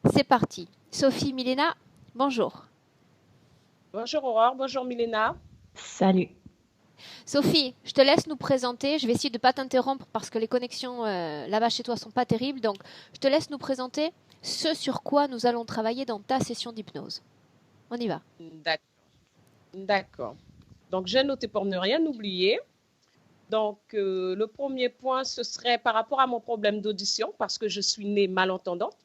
C'est parti. Sophie, Milena, bonjour. Bonjour Aurore, bonjour Milena. Salut. Sophie, je te laisse nous présenter. Je vais essayer de ne pas t'interrompre parce que les connexions là-bas chez toi sont pas terribles. Donc, je te laisse nous présenter ce sur quoi nous allons travailler dans ta session d'hypnose. On y va. D'ac- D'accord. Donc j'ai noté pour ne rien oublier. Donc le premier point, ce serait par rapport à mon problème d'audition parce que je suis née malentendante.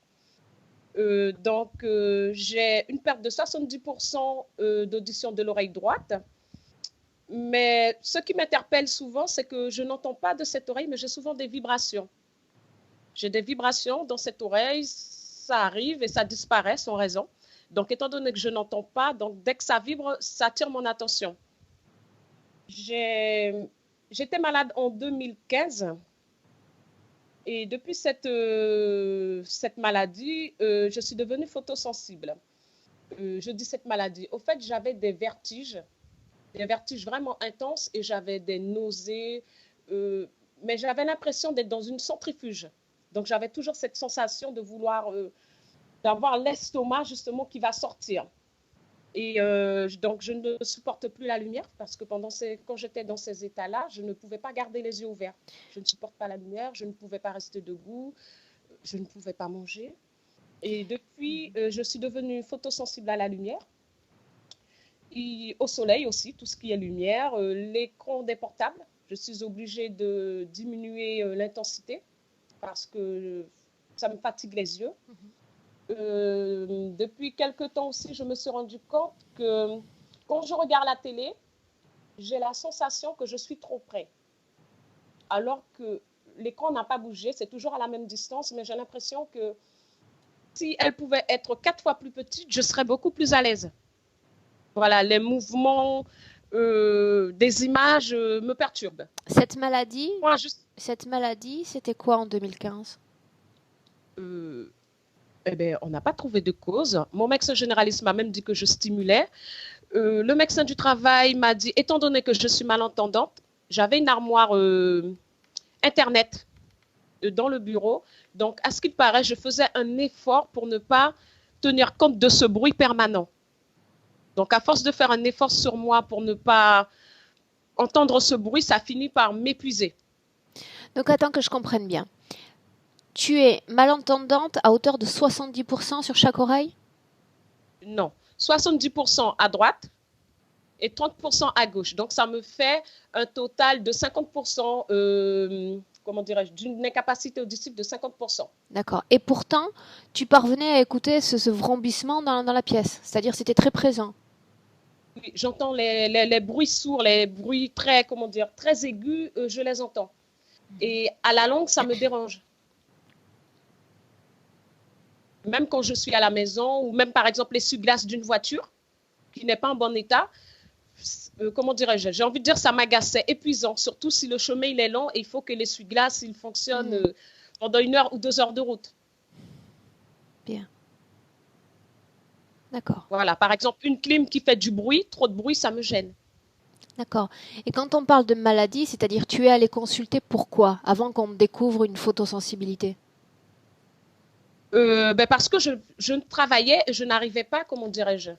J'ai une perte de 70% d'audition de l'oreille droite. Mais ce qui m'interpelle souvent, c'est que je n'entends pas de cette oreille, mais j'ai souvent des vibrations. J'ai des vibrations dans cette oreille, ça arrive et ça disparaît sans raison. Donc, étant donné que je n'entends pas, donc dès que ça vibre, ça attire mon attention. J'ai- J'étais malade en 2015 et depuis cette maladie, je suis devenue photosensible. Je dis cette maladie. Au fait, j'avais des vertiges vraiment intenses et j'avais des nausées, mais j'avais l'impression d'être dans une centrifuge. Donc, j'avais toujours cette sensation de vouloir, d'avoir l'estomac justement qui va sortir. Et donc, je ne supporte plus la lumière parce que quand j'étais dans ces états-là, je ne pouvais pas garder les yeux ouverts. Je ne supporte pas la lumière, je ne pouvais pas rester debout, je ne pouvais pas manger. Et depuis, je suis devenue photosensible à la lumière et au soleil aussi, tout ce qui est lumière, l'écran des portables. Je suis obligée de diminuer l'intensité parce que ça me fatigue les yeux. Depuis quelque temps aussi, je me suis rendu compte que quand je regarde la télé, j'ai la sensation que je suis trop près. Alors que l'écran n'a pas bougé, c'est toujours à la même distance, mais j'ai l'impression que si elle pouvait être 4 fois plus petite, je serais beaucoup plus à l'aise. Voilà, les mouvements des images me perturbent. Cette maladie, Moi, juste, cette maladie, c'était quoi en 2015? euh, eh ben, on n'a pas trouvé de cause. Mon médecin généraliste m'a même dit que je stimulais. Le médecin du travail m'a dit, étant donné que je suis malentendante, j'avais une armoire Internet dans le bureau. Donc, à ce qu'il paraît, je faisais un effort pour ne pas tenir compte de ce bruit permanent. Donc, à force de faire un effort sur moi pour ne pas entendre ce bruit, ça finit par m'épuiser. Donc, attends que je comprenne bien. Tu es malentendante à hauteur de 70% sur chaque oreille? Non, 70% à droite et 30% à gauche. Donc, ça me fait un total de 50%, comment dirais-je, d'une incapacité auditive de 50%. D'accord. Et pourtant, tu parvenais à écouter ce vrombissement dans la pièce. C'est-à-dire c'était très présent. Oui, j'entends les bruits sourds, les bruits très, comment dire, très aigus, je les entends. Et à la longue, ça me dérange. Même quand je suis à la maison, ou même par exemple l'essuie-glace d'une voiture qui n'est pas en bon état, comment dirais-je, j'ai envie de dire ça m'agace, c'est épuisant, surtout si le chemin il est long et il faut que l'essuie-glace il fonctionne pendant 1 heure ou 2 heures de route. Bien. D'accord. Voilà, par exemple, une clim qui fait du bruit, trop de bruit, ça me gêne. D'accord. Et quand on parle de maladie, c'est-à-dire tu es allé consulter pourquoi avant qu'on découvre une photosensibilité? Parce que je travaillais et je n'arrivais pas, comment dirais-je,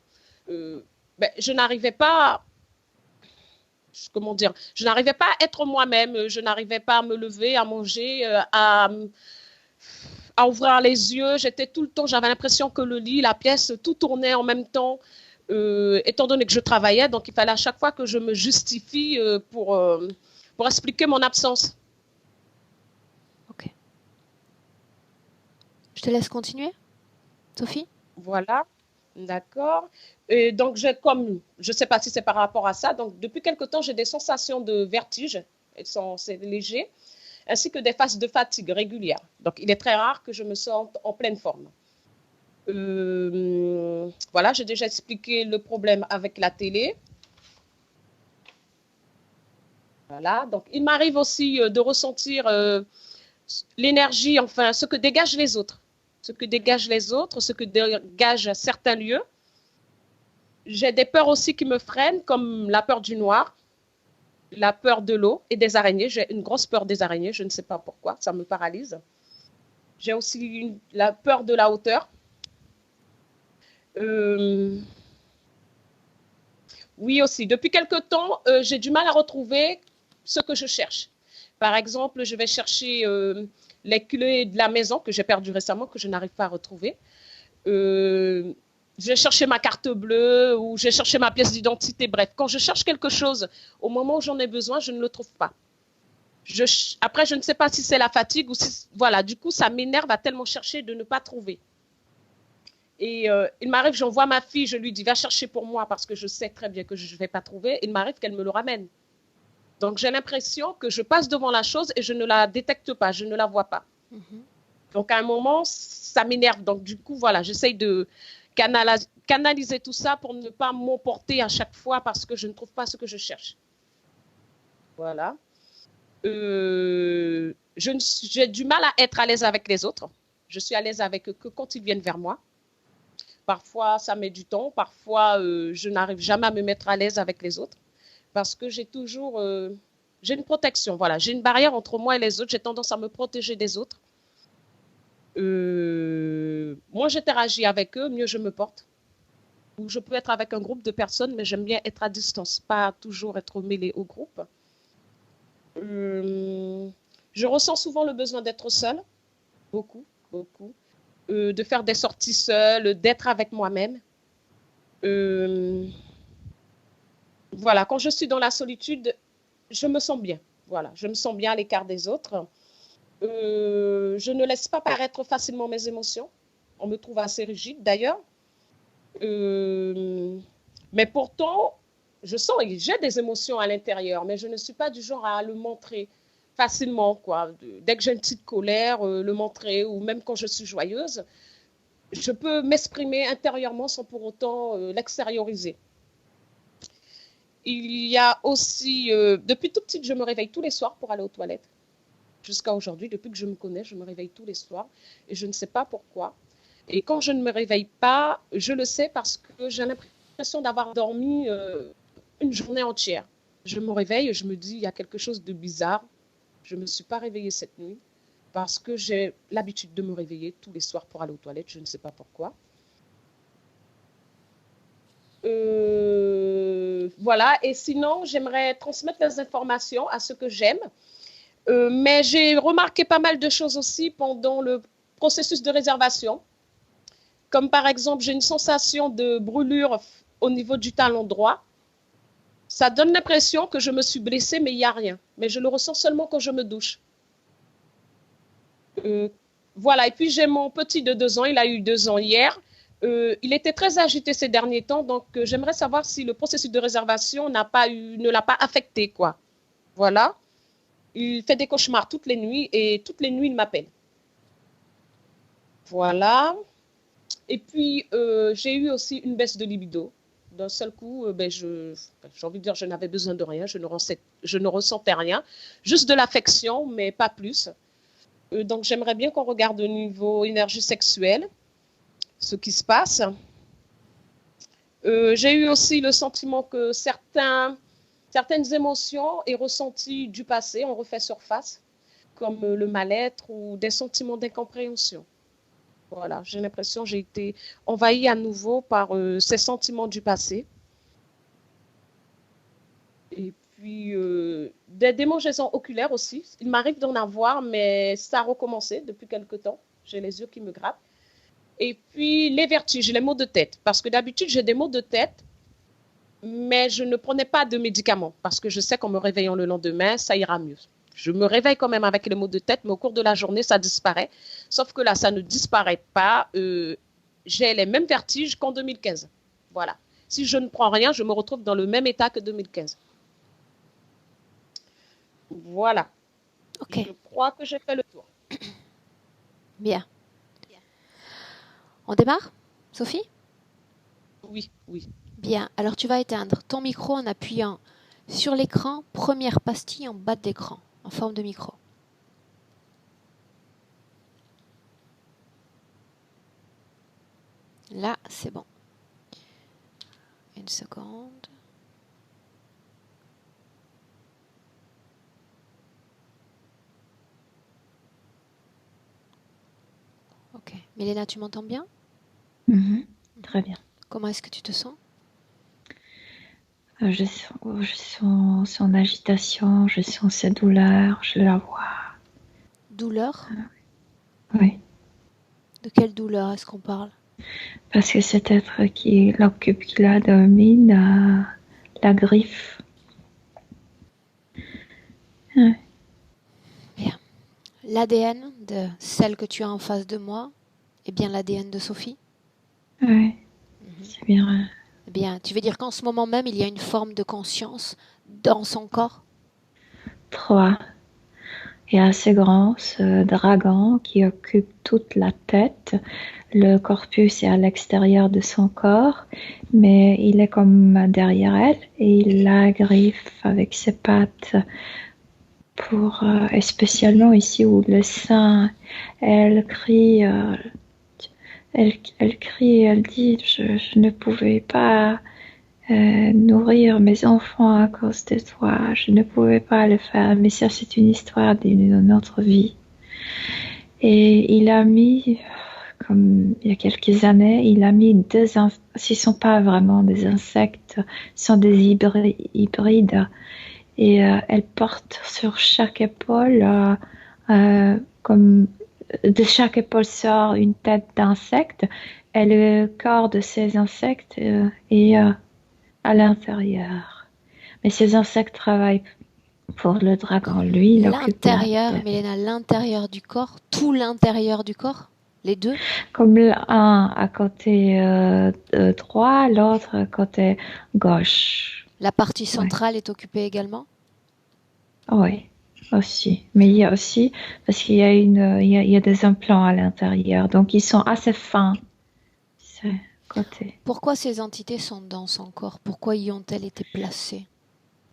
je n'arrivais pas, comment dire, je n'arrivais pas à être moi-même, je n'arrivais pas à me lever, à manger, à ouvrir les yeux. J'étais tout le temps, j'avais l'impression que le lit, la pièce, tout tournait en même temps, étant donné que je travaillais. Donc, il fallait à chaque fois que je me justifie pour expliquer mon absence. Ok. Je te laisse continuer, Sophie? Voilà, d'accord. Et donc, je ne sais pas si c'est par rapport à ça. Donc, depuis quelque temps, j'ai des sensations de vertige, c'est léger, ainsi que des phases de fatigue régulières. Donc, il est très rare que je me sente en pleine forme. Voilà, j'ai déjà expliqué le problème avec la télé. Voilà, donc il m'arrive aussi de ressentir l'énergie, enfin, ce que dégagent les autres. Ce que dégagent les autres, ce que dégagent certains lieux. J'ai des peurs aussi qui me freinent, comme la peur du noir, la peur de l'eau et des araignées. J'ai une grosse peur des araignées, je ne sais pas pourquoi, ça me paralyse. J'ai aussi la peur de la hauteur. Euh, oui aussi, depuis quelque temps, j'ai du mal à retrouver ce que je cherche. Par exemple, je vais chercher les clés de la maison que j'ai perdues récemment, que je n'arrive pas à retrouver. Euh, j'ai cherché ma carte bleue ou j'ai cherché ma pièce d'identité. Bref, quand je cherche quelque chose, au moment où j'en ai besoin, je ne le trouve pas. Après, je ne sais pas si c'est la fatigue ou si... Voilà, du coup, ça m'énerve à tellement chercher de ne pas trouver. Et il m'arrive, j'envoie ma fille, je lui dis, va chercher pour moi parce que je sais très bien que je ne vais pas trouver. Il m'arrive qu'elle me le ramène. Donc, j'ai l'impression que je passe devant la chose et je ne la détecte pas, je ne la vois pas. Mhm. Donc, à un moment, ça m'énerve. Donc, du coup, voilà, j'essaye de canaliser tout ça pour ne pas m'emporter à chaque fois parce que je ne trouve pas ce que je cherche. Voilà. J'ai du mal à être à l'aise avec les autres. Je suis à l'aise avec eux que quand ils viennent vers moi. Parfois, ça met du temps. Parfois, je n'arrive jamais à me mettre à l'aise avec les autres parce que j'ai une protection. Voilà, j'ai une barrière entre moi et les autres. J'ai tendance à me protéger des autres. Moins j'interagis avec eux, mieux je me porte. Ou je peux être avec un groupe de personnes, mais j'aime bien être à distance, pas toujours être mêlée au groupe. Euh, je ressens souvent le besoin d'être seule, beaucoup, beaucoup. De faire des sorties seule, d'être avec moi-même. Euh, voilà, quand je suis dans la solitude, je me sens bien. Voilà, je me sens bien à l'écart des autres. Je ne laisse pas paraître facilement mes émotions. On me trouve assez rigide d'ailleurs. Euh, mais pourtant, je sens et j'ai des émotions à l'intérieur, mais je ne suis pas du genre à le montrer facilement, quoi. Dès que j'ai une petite colère, le montrer, ou même quand je suis joyeuse, je peux m'exprimer intérieurement sans pour autant l'extérioriser. Il y a aussi, depuis toute petite, je me réveille tous les soirs pour aller aux toilettes. Jusqu'à aujourd'hui, depuis que je me connais, je me réveille tous les soirs et je ne sais pas pourquoi. Et quand je ne me réveille pas, je le sais parce que j'ai l'impression d'avoir dormi une journée entière. Je me réveille et je me dis, il y a quelque chose de bizarre. Je ne me suis pas réveillée cette nuit parce que j'ai l'habitude de me réveiller tous les soirs pour aller aux toilettes. Je ne sais pas pourquoi. Voilà, et sinon, j'aimerais transmettre les informations à ceux que j'aime. Mais j'ai remarqué pas mal de choses aussi pendant le processus de réservation. Comme par exemple, j'ai une sensation de brûlure au niveau du talon droit. Ça donne l'impression que je me suis blessée, mais il n'y a rien. Mais je le ressens seulement quand je me douche. Euh, voilà, et puis j'ai mon petit de 2 ans, il a eu 2 ans hier. Il était très agité ces derniers temps, donc j'aimerais savoir si le processus de réservation ne l'a pas affecté, quoi. Voilà. Il fait des cauchemars toutes les nuits et toutes les nuits il m'appelle. Voilà. Et puis j'ai eu aussi une baisse de libido. D'un seul coup, j'ai envie de dire, je n'avais besoin de rien, je ne ressentais rien, juste de l'affection, mais pas plus. Donc j'aimerais bien qu'on regarde au niveau énergie sexuelle ce qui se passe. J'ai eu aussi le sentiment que certaines émotions et ressentis du passé ont refait surface, comme le mal-être ou des sentiments d'incompréhension. Voilà, j'ai l'impression que j'ai été envahie à nouveau par ces sentiments du passé. Et puis, des démangeaisons oculaires aussi. Il m'arrive d'en avoir, mais ça a recommencé depuis quelque temps. J'ai les yeux qui me grattent. Et puis, les vertiges, les maux de tête. Parce que d'habitude, j'ai des maux de tête, mais je ne prenais pas de médicaments parce que je sais qu'en me réveillant le lendemain, ça ira mieux. Je me réveille quand même avec les maux de tête, mais au cours de la journée, ça disparaît. Sauf que là, ça ne disparaît pas. J'ai les mêmes vertiges qu'en 2015. Voilà. Si je ne prends rien, je me retrouve dans le même état que 2015. Voilà. Ok, Je crois que j'ai fait le tour. bien. On démarre, Sophie? Oui, oui. Bien. Alors tu vas éteindre ton micro en appuyant sur l'écran, première pastille en bas de l'écran, en forme de micro. Là, c'est bon. Une seconde. Ok. Milena, tu m'entends bien? Mhm. très bien. Comment est-ce que tu te sens? Je sens son agitation, je sens sa douleur, je la vois. Douleur? Oui, De quelle douleur est-ce qu'on parle? parce que cet être qui l'occupe, qui la domine, la griffe. Ouais. Bien. L'ADN de celle que tu as en face de moi est bien l'ADN de Sophie? Ouais, Mhm. c'est bien. Eh bien, tu veux dire qu'en ce moment même, il y a une forme de conscience dans son corps? 3. Et assez grand, ce dragon qui occupe toute la tête. Le corpus est à l'extérieur de son corps, mais il est comme derrière elle et il la griffe avec ses pattes pour, et spécialement ici où le sein, elle crie, elle crie, elle dit, je ne pouvais pas nourrir mes enfants à cause de toi, je ne pouvais pas le faire, mais ça c'est une histoire d'une autre vie. Et il a mis, comme il y a quelques années, il a mis ce ne sont pas vraiment des insectes, ce sont des hybrides. Et elle porte sur chaque épaule, comme de chaque épaule sort une tête d'insecte, et le corps de ces insectes est à l'intérieur. Mais ces insectes travaillent pour le dragon. Lui, il occupe la L'intérieur, tête. Mélène, l'intérieur du corps, tout l'intérieur du corps, les deux? Comme l'un à côté droit, l'autre à côté gauche. La partie Ouais. centrale est occupée également? Oui, aussi. Mais il y a aussi, parce qu'il y a il y a des implants à l'intérieur, donc ils sont assez fins. C'est côté. Pourquoi ces entités sont dans son corps? Pourquoi y ont-elles été placées?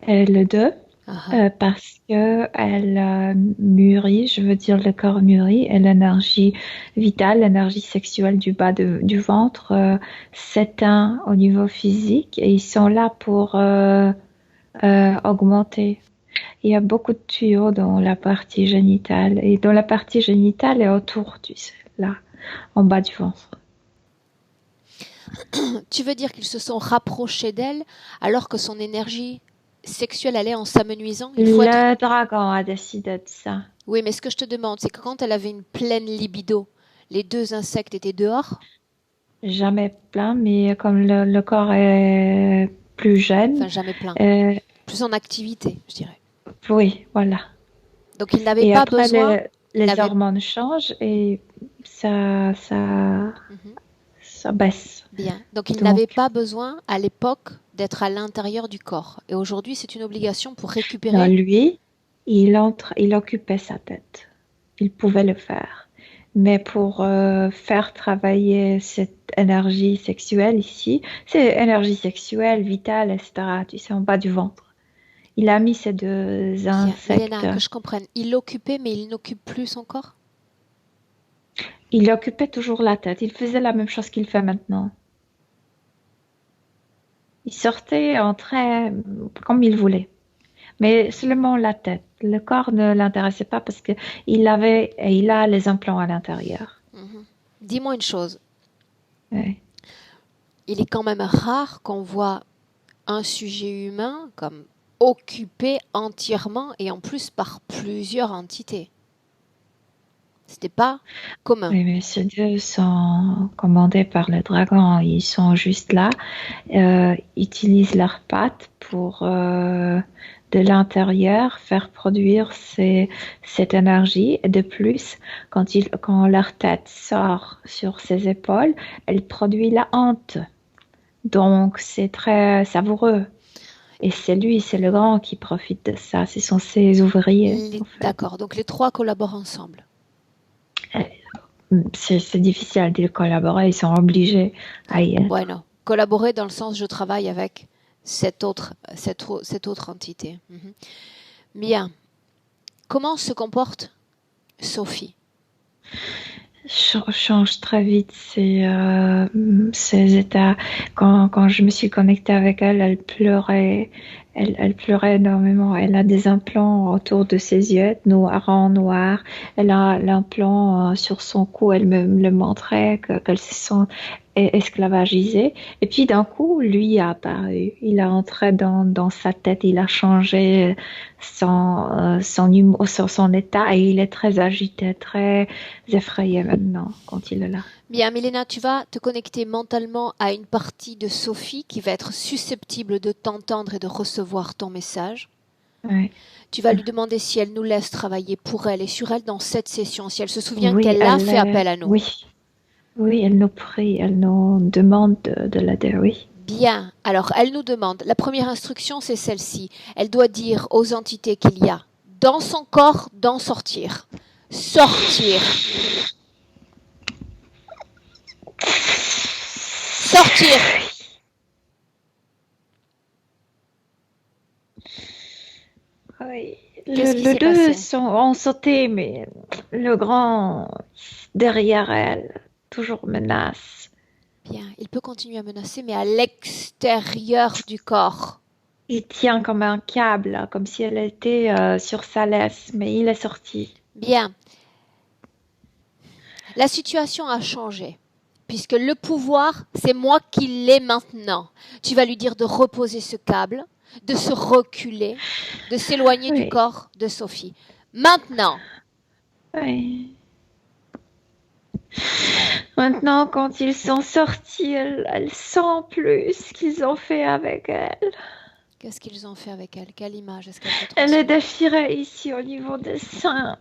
Et le 2, Ah ah. parce que elle mûrit, je veux dire le corps mûrit, et l'énergie vitale, l'énergie sexuelle du bas du ventre s'éteint au niveau physique, et ils sont là pour augmenter. Il y a beaucoup de tuyaux dans la partie génitale, et dans la partie génitale et autour, tu sais, là, en bas du ventre. Tu veux dire qu'ils se sont rapprochés d'elle alors que son énergie sexuelle allait en s'amenuisant? Le dragon a décidé de ça. Oui, mais ce que je te demande, c'est que quand elle avait une pleine libido, les deux insectes étaient dehors? Jamais plein, mais comme le corps est plus jeune, Enfin, jamais plein. euh, Plus en activité, je dirais. oui, voilà. Donc il n'avait Et pas après, besoin. les hormones changent et ça Mhm. baisse. Bien. Donc il Donc, n'avait pas besoin à l'époque d'être à l'intérieur du corps. Et aujourd'hui, c'est une obligation pour non, récupérer. lui, il occupait sa tête. Il pouvait le faire. Mais pour faire travailler cette énergie sexuelle ici, c'est énergie sexuelle, vitale, etc., tu sais, en bas du ventre. Il a mis ces deux Bien. insectes. Milena, que je comprenne. Il l'occupait, mais il n'occupe plus son corps? Il occupait toujours la tête. Il faisait la même chose qu'il fait maintenant. Il sortait, entrait comme il voulait. Mais seulement la tête. Le corps ne l'intéressait pas parce qu'il avait et il a les implants à l'intérieur. Mhm. Dis-moi une chose. Ouais. Il est quand même rare qu'on voit un sujet humain comme occupé entièrement et en plus par plusieurs entités. C'était pas commun. Oui, mais ces dieux sont commandés par le dragon. Ils sont juste là, utilisent leurs pattes pour de l'intérieur faire produire cette énergie. Et de plus, quand leur tête sort sur ses épaules, elle produit la honte. Donc, c'est très savoureux. Et c'est lui, c'est le grand qui profite de ça. Ce sont ses ouvriers, en fait. D'accord, donc les trois collaborent ensemble. C'est difficile de collaborer, ils sont obligés à y être. Bueno, collaborer dans le sens je travaille avec cette autre entité. Mhm. Bien. Comment se comporte Sophie? Change très vite ses états. Quand je me suis connectée avec elle, elle pleurait, Elle pleurait énormément. Elle a des implants autour de ses yeux, noirs. Elle a l'implant sur son cou. Elle me le montrait qu'elle se sent esclavagisée. Et puis d'un coup, lui a apparu. Il a entré dans sa tête. Il a changé son humour, son état. Et il est très agité, très effrayé maintenant quand il est là. Bien, Milena, tu vas te connecter mentalement à une partie de Sophie qui va être susceptible de t'entendre et de recevoir ton message. Ouais. Tu vas lui demander si elle nous laisse travailler pour elle et sur elle dans cette session, si elle se souvient Oui, qu'elle a fait appel à nous. Oui. Oui, elle nous prie, elle nous demande de l'aider, oui. Bien, alors elle nous demande, la première instruction c'est celle-ci, elle doit dire aux entités qu'il y a dans son corps d'en sortir. Sortir. Sortir. Oui. Qu'est-ce qui Les s'est deux passé? ont sauté, mais le grand, derrière elle, toujours menace. Bien, il peut continuer à menacer, mais à l'extérieur du corps. Il tient comme un câble, comme si elle était sur sa laisse, mais il est sorti. Bien, la situation a changé, puisque le pouvoir, c'est moi qui l'ai maintenant. Tu vas lui dire de reposer ce câble, de se reculer, de s'éloigner du Oui, corps de Sophie. Maintenant, oui. Maintenant, quand ils sont sortis, elle sent plus ce qu'ils ont fait avec elle. qu'est-ce qu'ils ont fait avec elle? Quelle image est-ce qu'elle te Elle est transmet? déchirée ici au niveau des seins.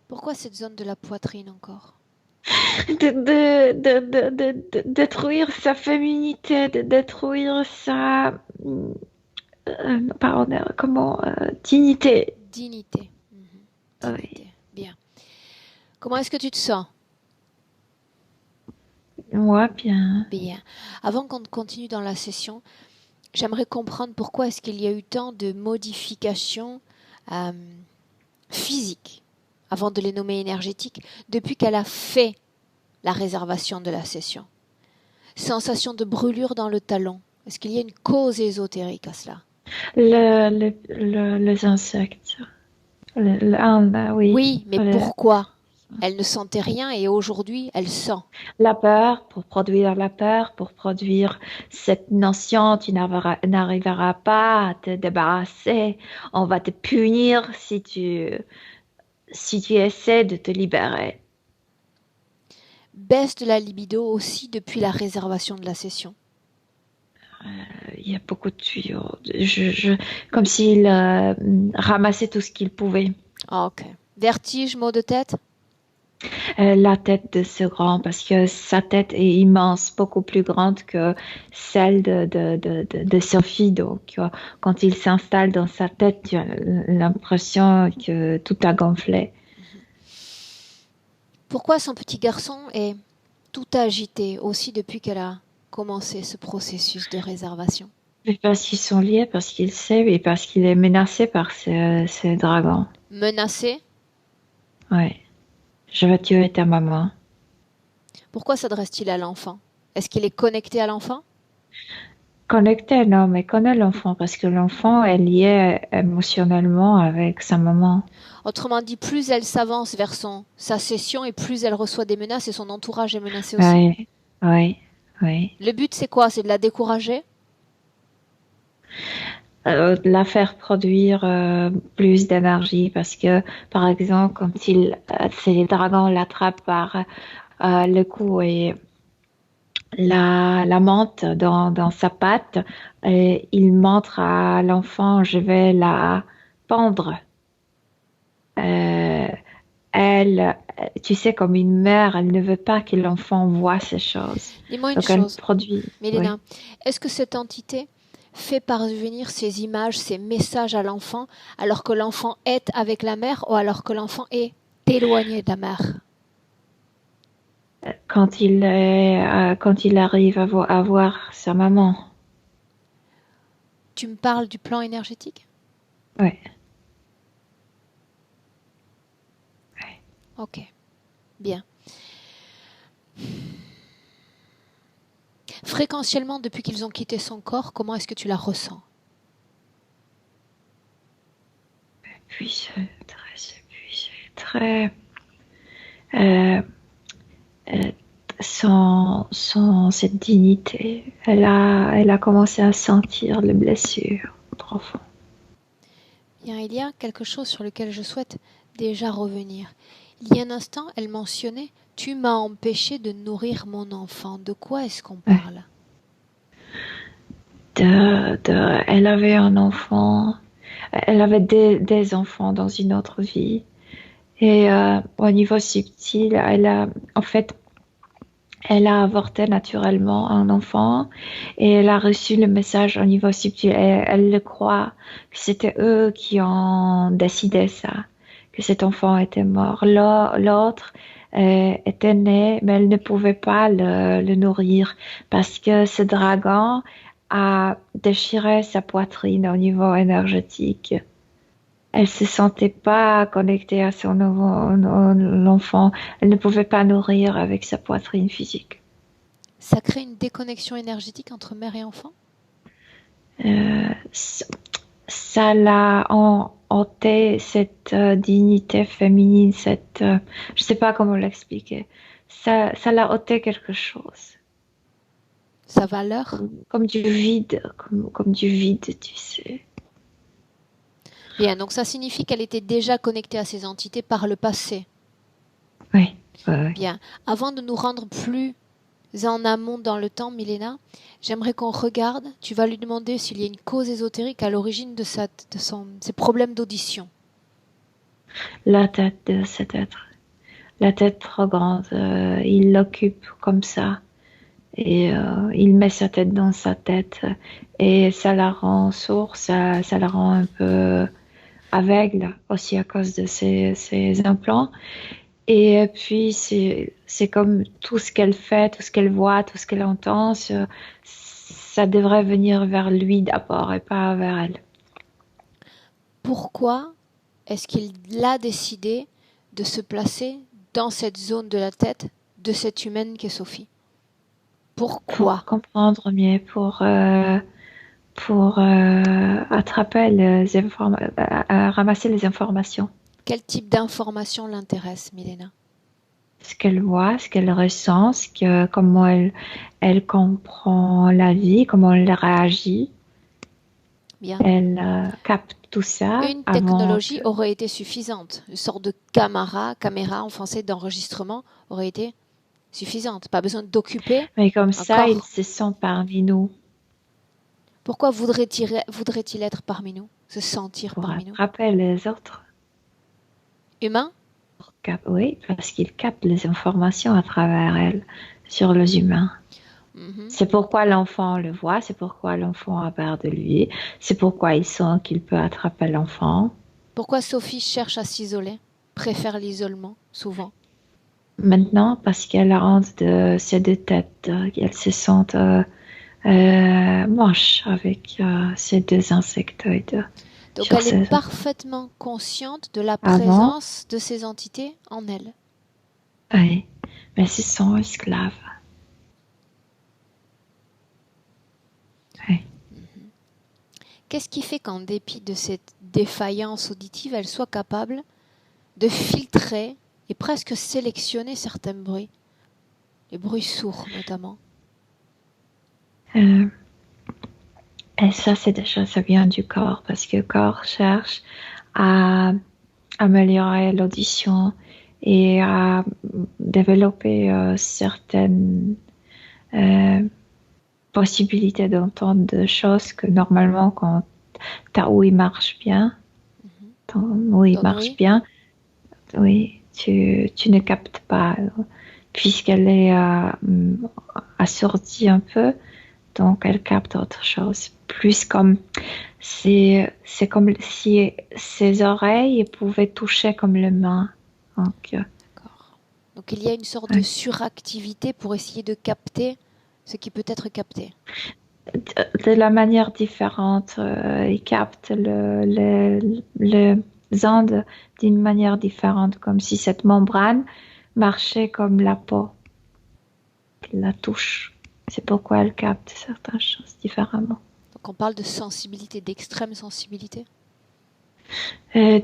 Pourquoi cette zone de la poitrine encore? De détruire sa féminité, de détruire sa pardon, comment dignité. Dignité. Oui. Dignité. Bien. Comment est-ce que tu te sens? Moi, bien. Bien. Avant qu'on continue dans la session, j'aimerais comprendre pourquoi est-ce qu'il y a eu tant de modifications euh, physiques, avant de les nommer énergétiques, depuis qu'elle a fait la réservation de la session. Sensation de brûlure dans le talon. Est-ce qu'il y a une cause ésotérique à cela? Les insectes. Oui. Oui, mais pourquoi? Elle ne sentait rien et aujourd'hui, elle sent. La peur, pour produire la peur, pour produire cette notion, tu n'arriveras pas à te débarrasser. On va te punir si tu essaies de te libérer. Baisse de la libido aussi depuis la réservation de la session. Il y a beaucoup de tuyaux. Comme s'il ramassait tout ce qu'il pouvait. Ah, ok. Vertige, maux de tête? La tête de ce grand, parce que sa tête est immense, beaucoup plus grande que celle de Sophie. Donc, quand il s'installe dans sa tête, tu as l'impression que tout a gonflé. Pourquoi son petit garçon est tout agité aussi depuis qu'elle a commencé ce processus de réservation? Mais parce qu'ils sont liés, parce qu'il sait et parce qu'il est menacé par ces dragons. Menacé? Ouais. Je vais tuer ta maman. Pourquoi s'adresse-t-il à l'enfant? Est-ce qu'il est connecté à l'enfant? Connecté, non, mais connaît l'enfant, parce que l'enfant est lié émotionnellement avec sa maman. Autrement dit, plus elle s'avance vers sa session et plus elle reçoit des menaces et son entourage est menacé aussi. Oui, oui, oui. Le but, c'est quoi? C'est de la décourager? De la faire produire plus d'énergie parce que, par exemple, quand ces dragons l'attrapent par le cou et la monte dans sa patte, et il montre à l'enfant, je vais la pendre. Euh, elle, tu sais, comme une mère, elle ne veut pas que l'enfant voit ces choses. Dis-moi une Donc, elle chose, produit. Oui. Mélena. Est-ce que cette entité fait parvenir ces images, ces messages à l'enfant alors que l'enfant est avec la mère ou alors que l'enfant est éloigné de la mère? Quand il arrive à voir sa maman. Tu me parles du plan énergétique? Ouais. Ok, bien. Fréquentiellement, depuis qu'ils ont quitté son corps, comment est-ce que tu la ressens? Puis très euh, euh, sans cette dignité. Elle a commencé à sentir les blessures profondes. Bien, il y a quelque chose sur lequel je souhaite déjà revenir. Il y a un instant, elle mentionnait « Tu m'as empêché de nourrir mon enfant ». De quoi est-ce qu'on parle? Elle avait un enfant, elle avait des enfants dans une autre vie. Et au niveau subtil, elle a avorté naturellement un enfant et elle a reçu le message au niveau subtil. Elle le croit que c'était eux qui ont décidé ça, que cet enfant était mort. L'autre était né, mais elle ne pouvait pas le nourrir parce que ce dragon a déchiré sa poitrine au niveau énergétique. Elle se sentait pas connectée à son enfant. Elle ne pouvait pas nourrir avec sa poitrine physique. Ça crée une déconnexion énergétique entre mère et enfant? Ça l'a hanté, cette dignité féminine, je sais pas comment l'expliquer. Ça l'a ôté quelque chose. Sa valeur? Comme du vide, comme du vide, tu sais. Bien, donc ça signifie qu'elle était déjà connectée à ces entités par le passé. Oui. Bien, avant de nous rendre plus en amont dans le temps, Milena, j'aimerais qu'on regarde, tu vas lui demander s'il y a une cause ésotérique à l'origine de ses problèmes d'audition. La tête de cet être. La tête trop grande, il l'occupe comme ça. Et il met sa tête dans sa tête et ça la rend sourde, ça la rend un peu aveugle aussi à cause de ses implants. Et puis c'est comme tout ce qu'elle fait, tout ce qu'elle voit, tout ce qu'elle entend, ça devrait venir vers lui d'abord et pas vers elle. Pourquoi est-ce qu'il a décidé de se placer dans cette zone de la tête de cette humaine qu'est Sophie? Pourquoi? Pour comprendre mieux, pour attraper ramasser les informations. Quel type d'information l'intéresse, Milena? Ce qu'elle voit, ce qu'elle ressent, comment elle comprend la vie, comment elle réagit. Bien. Elle capte tout ça. Une technologie aurait été suffisante. Une sorte de caméra en français d'enregistrement aurait été suffisante. Pas besoin d'occuper. Mais comme ça, il se sent parmi nous. Pourquoi voudrait-il être parmi nous? Se sentir parmi nous? Pour attraper les autres. Humains? Oui, parce qu'il capte les informations à travers elle sur les humains. C'est pourquoi l'enfant le voit, c'est pourquoi l'enfant a peur de lui, c'est pourquoi il sent qu'il peut attraper l'enfant. Pourquoi Sophie cherche à s'isoler, préfère l'isolement, souvent? Maintenant, parce qu'elle a honte de ses deux têtes, qu'elle se sent moche avec ces deux insectoïdes. Donc elle est parfaitement consciente de la présence de ces entités en elle. Oui, mais c'est son esclave. Oui. Qu'est-ce qui fait qu'en dépit de cette défaillance auditive, elle soit capable de filtrer et presque sélectionner certains bruits, les bruits sourds notamment? Et ça, ça vient du corps, parce que le corps cherche à améliorer l'audition et à développer certaines possibilités d'entendre des choses que normalement, quand ta ouïe marche bien, ton ouïe marche bien, oui, tu ne captes pas, puisqu'elle est assourdie un peu. Donc, elle capte autre chose. Plus comme, c'est comme si ses oreilles pouvaient toucher comme les mains. D'accord. Donc, il y a une sorte de suractivité pour essayer de capter ce qui peut être capté. De la manière différente. Il capte les ondes d'une manière différente, comme si cette membrane marchait comme la peau. La touche. C'est pourquoi elle capte certaines choses différemment. Donc on parle de sensibilité, d'extrême sensibilité. Euh,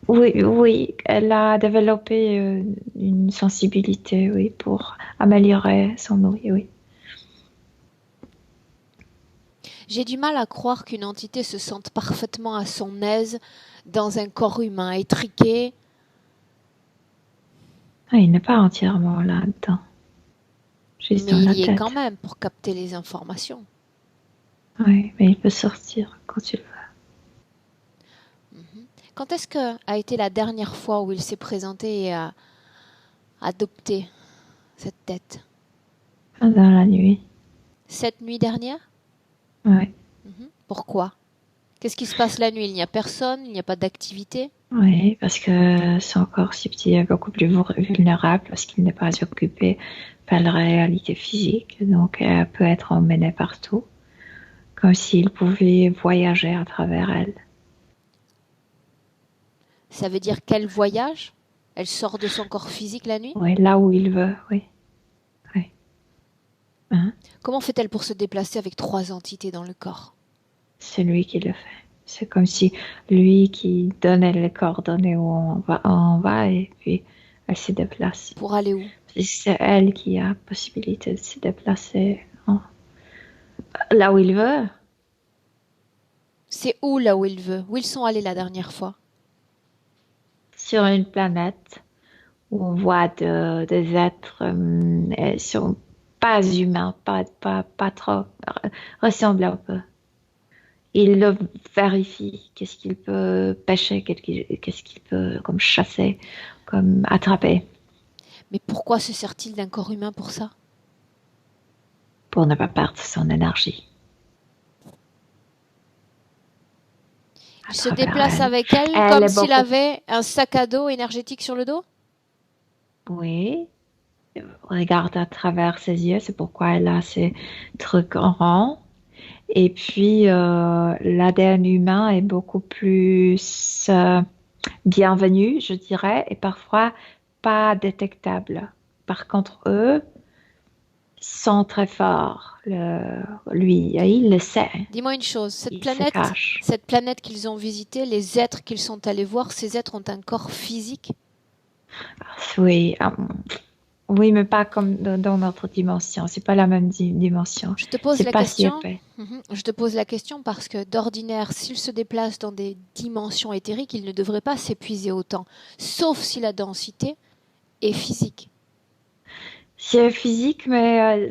oui, oui, elle a développé une sensibilité, oui, pour améliorer son ouïe, oui. J'ai du mal à croire qu'une entité se sente parfaitement à son aise dans un corps humain étriqué. Ah, il n'est pas entièrement là-dedans. Juste Mais dans il la y est tête. quand même pour capter les informations. Oui, mais il peut sortir quand il veut. Quand est-ce que a été la dernière fois où il s'est présenté et a adopté cette tête? Dans la nuit. Cette nuit dernière? Oui. Pourquoi? Qu'est-ce qui se passe la nuit? Il n'y a personne, il n'y a pas d'activité? Oui, parce que son corps subtil est beaucoup plus vulnérable parce qu'il n'est pas occupé par la réalité physique. Donc, elle peut être emmenée partout, comme s'il pouvait voyager à travers elle. Ça veut dire qu'elle voyage? Elle sort de son corps physique la nuit? Oui, là où il veut, oui. Oui. Hein? Comment fait-elle pour se déplacer avec 3 entités dans le corps? C'est lui qui le fait. C'est comme si lui qui donnait les coordonnées où on va et puis elle se déplace. Pour aller où? C'est elle qui a la possibilité de se déplacer là où il veut. C'est où là où il veut? Où ils sont allés la dernière fois? Sur une planète où on voit des êtres sont pas humains, pas trop, ressemblent un peu. Il le vérifie, qu'est-ce qu'il peut pêcher, qu'est-ce qu'il peut comme chasser, comme attraper, Mais pourquoi se sert-il d'un corps humain pour ça? pour ne pas perdre son énergie. Il se déplace avec elle comme s'il avait un sac à dos énergétique sur le dos? Oui. Regarde à travers ses yeux, c'est pourquoi elle a ces trucs en rond. Et puis, l'ADN humain est beaucoup plus bienvenu, je dirais, et parfois pas détectable. Par contre, eux sont très forts. Lui, il le sait. Dis-moi une chose, Il se cache. cette planète qu'ils ont visitée, les êtres qu'ils sont allés voir, ces êtres ont un corps physique? Oui, oui, mais pas comme dans notre dimension. C'est pas la même dimension. Je te pose C'est la pas question. si épais. Je te pose la question parce que d'ordinaire, s'il se déplace dans des dimensions éthériques, il ne devrait pas s'épuiser autant, sauf si la densité est physique. C'est physique, mais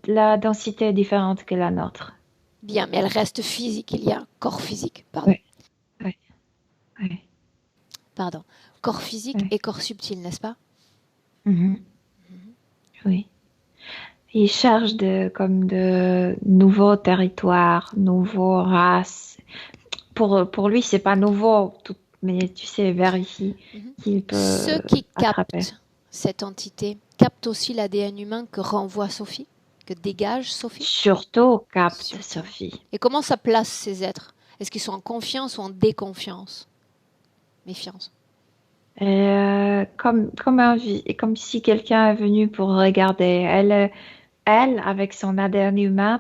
la densité est différente que la nôtre. Bien, mais elle reste physique. Il y a un corps physique. Pardon. Oui. Oui. Pardon. Corps physique Oui. et corps subtil, n'est-ce pas? Oui. Il cherche comme de nouveaux territoires, nouveaux races. Pour lui, c'est pas nouveau, mais tu sais, vérifie qu'il peut Ceux qui attraper. captent cette entité captent aussi l'ADN humain que renvoie Sophie, que dégage Sophie? Surtout capte Sophie. Et comment ça place ces êtres? Est-ce qu'ils sont en confiance ou en déconfiance? Méfiance. Comme si quelqu'un est venu pour regarder. Elle, avec son ADN humain,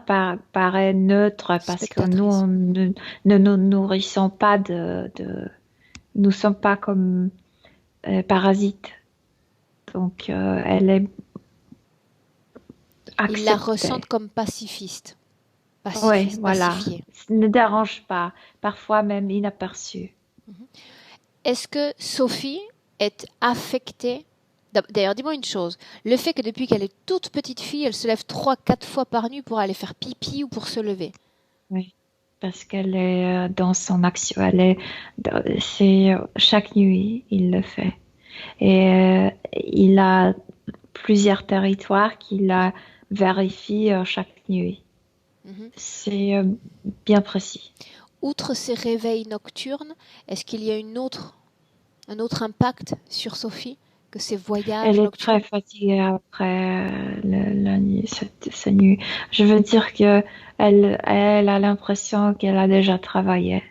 paraît neutre parce que nous ne nous nourrissons pas nous sommes pas comme parasites. Donc, elle est acceptée. Ils la ressentent comme pacifiste. Oui, voilà. Pacifiée. Ne dérange pas, parfois même inaperçue. Est-ce que Sophie est affectée? D'ailleurs, dis-moi une chose. Le fait que depuis qu'elle est toute petite fille, elle se lève 3-4 fois par nuit pour aller faire pipi ou pour se lever. Oui, parce qu'elle est dans son action. C'est chaque nuit, il le fait. Et il a plusieurs territoires qu'il vérifie chaque nuit. C'est bien précis. Outre ces réveils nocturnes, est-ce qu'il y a un autre impact sur Sophie que ces voyages Elle est nocturnes? très fatiguée après la nuit, cette nuit. Je veux dire que elle a l'impression qu'elle a déjà travaillé.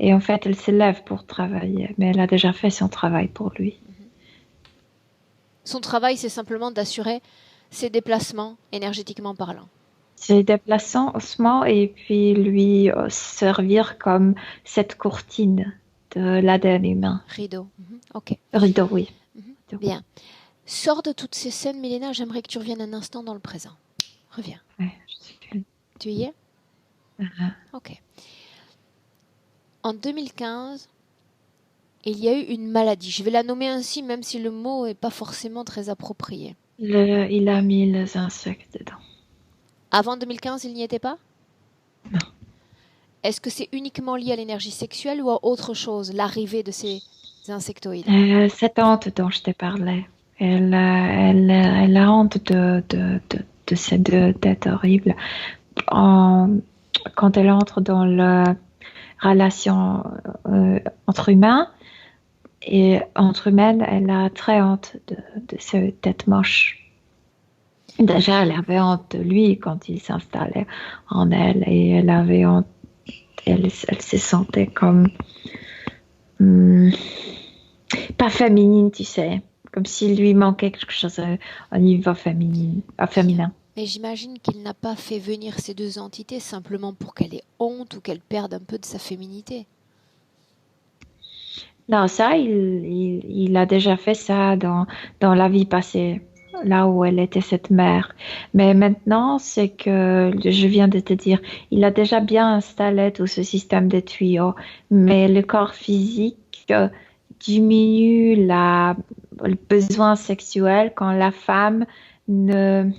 Et en fait, elle se lève pour travailler, mais elle a déjà fait son travail pour lui. Son travail, c'est simplement d'assurer ses déplacements, énergétiquement parlant. Ses déplacements et puis lui servir comme cette courtine de l'ADN humain. Rideau. Ok. Rideau, oui. Bien. Sors de toutes ces scènes, Milena, j'aimerais que tu reviennes un instant dans le présent. Reviens. Ouais, je sais. Tu y es? Uh-huh. Ok. En 2015, il y a eu une maladie. Je vais la nommer ainsi, même si le mot n'est pas forcément très approprié. Il a mis les insectes dedans. Avant 2015, il n'y était pas? Non. Est-ce que c'est uniquement lié à l'énergie sexuelle ou à autre chose, l'arrivée de ces insectoïdes? Cette honte dont je t'ai parlé, elle a honte de ces deux têtes horribles. Quand elle entre dans la relation entre humains et entre humaines, elle a très honte de ces têtes moches. Déjà, elle avait honte de lui quand il s'installait en elle et elle avait honte, elle se sentait comme pas féminine, tu sais, comme s'il lui manquait quelque chose au niveau féminin. Mais j'imagine qu'il n'a pas fait venir ces deux entités simplement pour qu'elle ait honte ou qu'elle perde un peu de sa féminité. Non, ça, il a déjà fait ça dans la vie passée, là où elle était cette mère. Mais maintenant, c'est que, je viens de te dire, il a déjà bien installé tout ce système de tuyaux, mais le corps physique diminue le besoin sexuel quand la femme n'est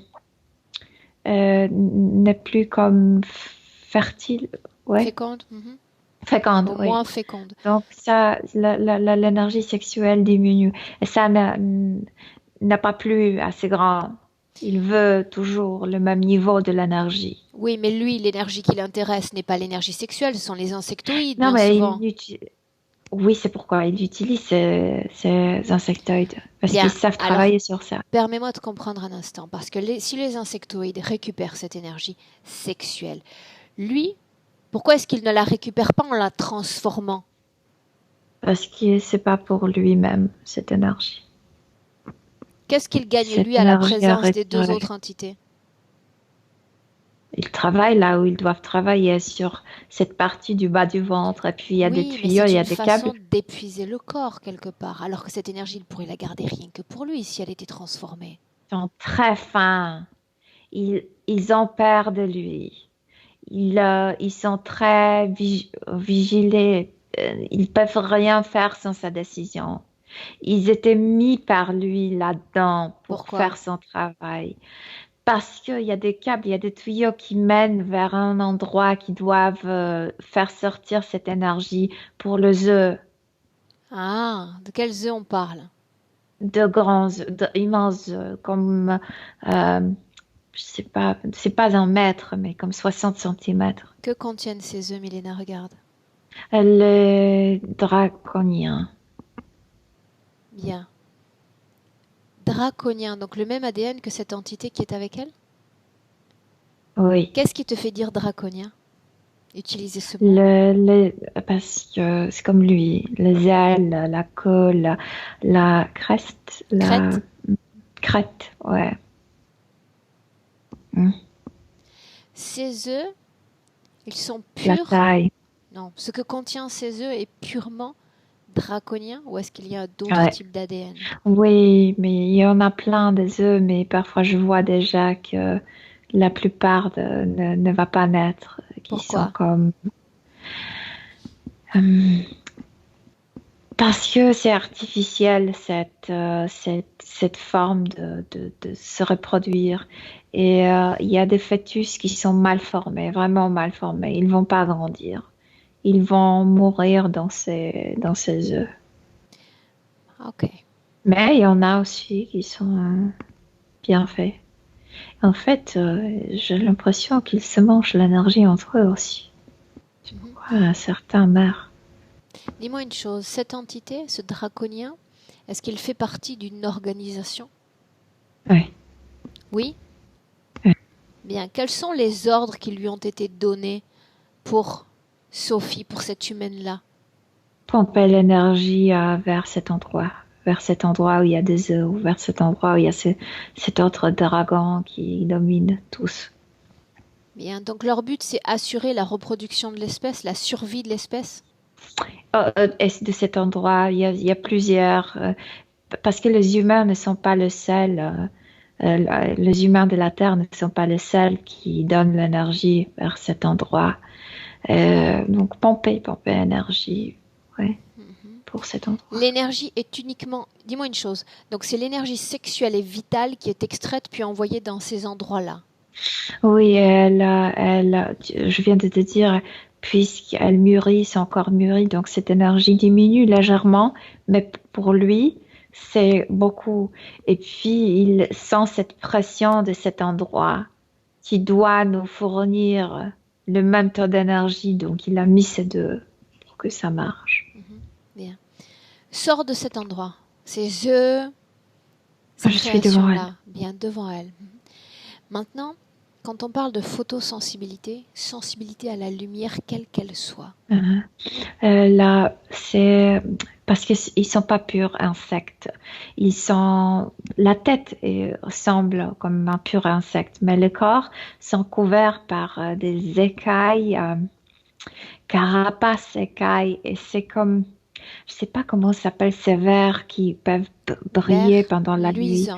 plus comme fertile. Ouais. Féconde. Féconde, Au oui. moins féconde. Donc ça, l'énergie sexuelle diminue. Et ça n'a pas plus assez grand. Il veut toujours le même niveau de l'énergie. Oui, mais lui, l'énergie qui l'intéresse n'est pas l'énergie sexuelle, ce sont les insectoïdes, Non, bien mais souvent. oui, c'est pourquoi il utilise ces insectoïdes. Parce Bien. qu'ils savent travailler sur ça. Permets-moi de comprendre un instant, parce que si les insectoïdes récupèrent cette énergie sexuelle, lui, pourquoi est-ce qu'il ne la récupère pas en la transformant? Parce que c'est pas pour lui-même, cette énergie. Qu'est-ce qu'il gagne, Cette lui, à la énergie présence des deux retirée. autres entités? Ils travaillent là où ils doivent travailler, sur cette partie du bas du ventre. Et puis il y a des Oui, mais tuyaux, il y c'est a une des façon câbles. d'épuiser le corps quelque part, alors que cette énergie, il pourrait la garder rien que pour lui si elle était transformée. Ils sont très fins. Ils ont peur de lui. Ils sont très vigilés. Ils peuvent rien faire sans sa décision. Ils étaient mis par lui là-dedans pour Pourquoi? faire son travail. Parce qu'il y a des câbles, il y a des tuyaux qui mènent vers un endroit qui doivent faire sortir cette énergie pour les œufs. Ah, de quels œufs on parle? Immenses œufs, comme, je sais pas, c'est pas un mètre, mais comme 60 centimètres. Que contiennent ces œufs, Milena? Regarde. Les draconiens. Bien. Draconien, donc le même ADN que cette entité qui est avec elle? Oui. Qu'est-ce qui te fait dire draconien? Utiliser ce mot. Parce que c'est comme lui, les ailes, la queue, la crête, crête, ouais. Ces œufs, ils sont La purs. taille. Non, ce que contient ces œufs est purement draconien ou est-ce qu'il y a d'autres types d'ADN? Oui, mais il y en a plein des œufs, mais parfois je vois déjà que la plupart ne va pas naître. Pourquoi? Sont comme... parce que c'est artificiel, cette forme de se reproduire. Et il y a des fœtus qui sont mal formés, vraiment mal formés. Ils ne vont pas grandir. Ils vont mourir dans ces œufs. Ok. Mais il y en a aussi qui sont bien faits. En fait, j'ai l'impression qu'ils se mangent l'énergie entre eux aussi. Certains meurent. Dis-moi une chose, cette entité, ce draconien, est-ce qu'il fait partie d'une organisation? Oui. Oui? Oui. Bien, quels sont les ordres qui lui ont été donnés pour Sophie, pour cette humaine-là? Pomper l'énergie vers cet endroit, vers cet endroit où il y a des œufs, ou vers cet endroit où il y a cet autre dragon qui domine tous. Bien, donc leur but, c'est assurer la reproduction de l'espèce, la survie de l'espèce. Et de cet endroit, il y a plusieurs, parce que les humains ne sont pas le seul, les humains de la Terre ne sont pas les seuls qui donnent l'énergie vers cet endroit. Donc pomper énergie, ouais, pour cet endroit. L'énergie est uniquement, dis-moi une chose, donc c'est l'énergie sexuelle et vitale qui est extraite puis envoyée dans ces endroits-là. Oui, je viens de te dire, puisqu'elle mûrit, son corps mûrit, donc cette énergie diminue légèrement, mais pour lui, c'est beaucoup. Et puis, il sent cette pression de cet endroit qui doit nous fournir le même taux d'énergie, donc il a mis ces deux pour que ça marche. Bien. Sors de cet endroit. Ces œufs, Je suis devant elle. bien devant elle. Maintenant, quand on parle de photosensibilité, sensibilité à la lumière, quelle qu'elle soit. Là, c'est parce qu'ils sont pas purs insectes. La tête semble comme un pur insecte, mais le corps sont couverts par des écailles, carapaces écailles, et c'est comme, je sais pas comment ça s'appelle, ces vers qui peuvent briller pendant la nuit.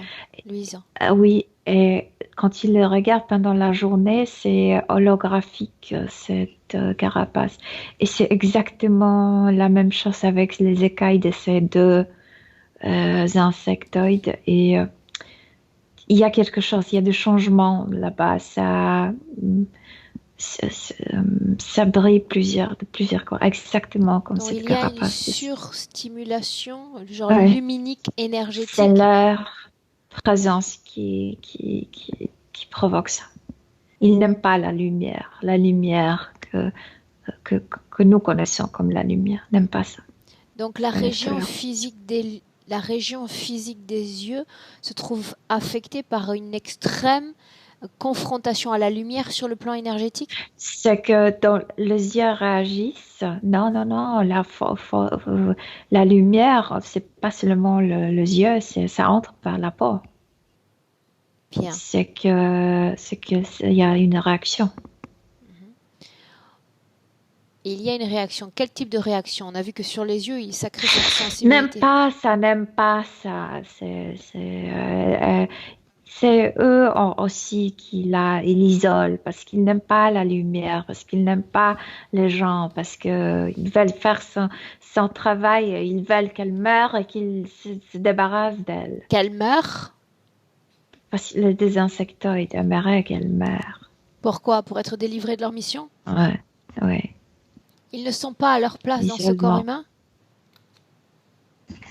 Luisant. Oui, et quand il le regarde pendant la journée, c'est holographique, cette carapace. Et c'est exactement la même chose avec les écailles de ces deux insectoïdes. Et il y a quelque chose, il y a des changements là-bas. Ça brille de plusieurs couleurs, exactement comme donc, cette il y a carapace. une surstimulation, genre luminique, énergétique. C'est leur présence qui provoque ça. Ils n'aiment pas la lumière que nous connaissons comme la lumière, n'aiment pas ça. Donc la région physique des yeux se trouve affectée par une extrême confrontation à la lumière sur le plan énergétique. C'est que dans les yeux réagissent. Non, la lumière, c'est pas seulement les yeux, ça entre par la peau. Bien. C'est que il y a une réaction. Il y a une réaction. Quel type de réaction? On a vu que sur les yeux, il sacrée cette sensibilité. N'aime pas ça. C'est eux aussi qui ils isolent parce qu'ils n'aiment pas la lumière, parce qu'ils n'aiment pas les gens, parce qu'ils veulent faire son travail, ils veulent qu'elle meure et qu'ils se débarrassent d'elle. Qu'elle meure? Parce que les insectoïdes aimeraient qu'elle meure. Pourquoi? Pour être délivrés de leur mission? Ouais. Ils ne sont pas à leur place dans ce corps humain?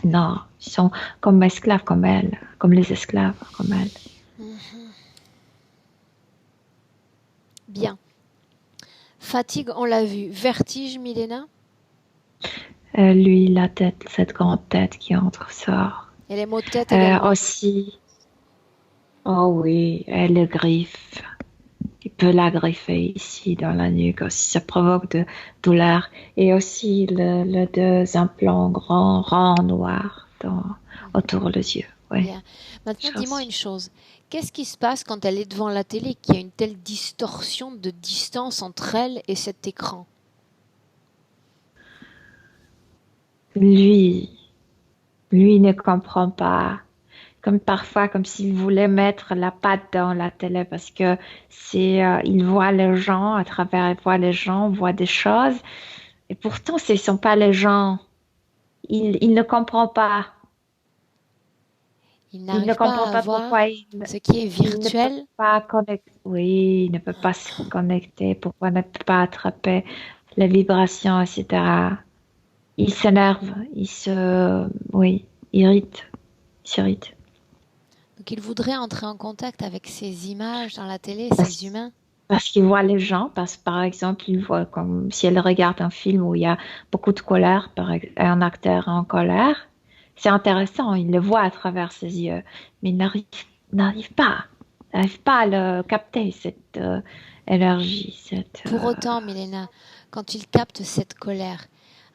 Non, ils sont comme esclaves comme elle, comme les esclaves comme elle. Bien. Fatigue, on l'a vu. Vertige, Milena? Lui, la tête, cette grande tête qui entre-sort. Et les maux de tête également? Aussi. Oh oui, et les griffes. Il peut la griffer ici dans la nuque aussi, ça provoque de douleur. Et aussi le deux implants grands, ronds, noirs autour des yeux. Ouais. Bien. Maintenant, dis-moi une chose. Qu'est-ce qui se passe quand elle est devant la télé, qu'il y a une telle distorsion de distance entre elle et cet écran? Lui ne comprend pas. Comme parfois, comme s'il voulait mettre la patte dans la télé parce que il voit les gens, à travers, il voit les gens, voit des choses. Et pourtant, ce ne sont pas les gens. Il ne comprend pas. Il n'arrive pas à voir ce qui est virtuel. Il ne peut pas oui, il ne peut pas se connecter. Pourquoi ne peut pas attraper les vibrations, etc. Il s'énerve, il s'irrite. Donc il voudrait entrer en contact avec ces images dans la télé, ces humains. Parce qu'il voit les gens, par exemple, il voit comme si elle regarde un film où il y a beaucoup de colère, un acteur en colère. C'est intéressant, il le voit à travers ses yeux, mais il n'arrive pas à le capter, cette énergie. Pour autant, Milena, quand il capte cette colère,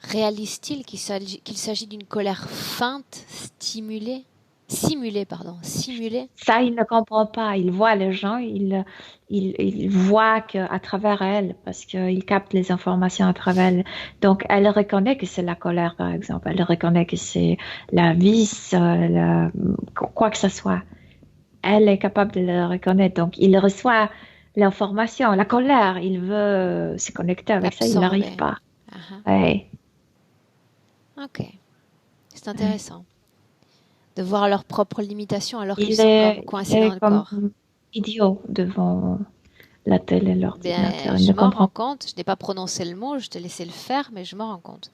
Réalise-t-il qu'il s'agit d'une colère feinte, simulée, pardon, simulée? Ça, il ne comprend pas. Il voit les gens, il voit qu'à travers elle, parce qu'il capte les informations à travers elle. Donc, elle reconnaît que c'est la colère, par exemple. Elle reconnaît que c'est la vice, quoi que ce soit. Elle est capable de le reconnaître. Donc, il reçoit l'information, la colère. Il veut se connecter avec ça, il n'arrive L'absorber. pas. Ah, Ouais, ok, c'est ouais. intéressant de voir leurs propres limitations alors qu'ils Il sont comme est, coincés il dans est le comme corps. idiot devant la télé, l'ordinateur. Ben, Il je ne m'en rends comprend compte. Je n'ai pas prononcé le mot, je t'ai laissé le faire, mais je m'en rends compte.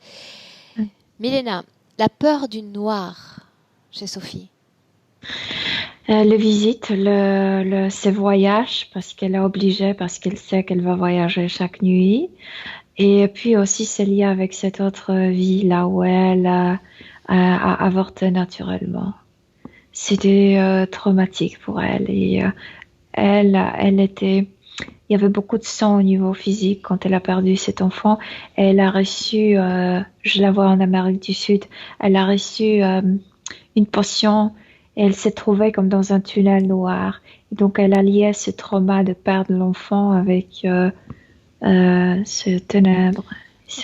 pas. Milena, la peur du noir chez Sophie. Le visite, ses voyages, parce qu'elle est obligée, parce qu'elle sait qu'elle va voyager chaque nuit. Et puis aussi, c'est lié avec cette autre vie, là où elle a avorté naturellement. C'était traumatique pour elle. Et elle était... Il y avait beaucoup de sang au niveau physique quand elle a perdu cet enfant. Et elle a reçu, je la vois en Amérique du Sud, elle a reçu une potion et elle s'est trouvée comme dans un tunnel noir. Et donc elle a lié ce trauma de perdre l'enfant avec ce ténèbre.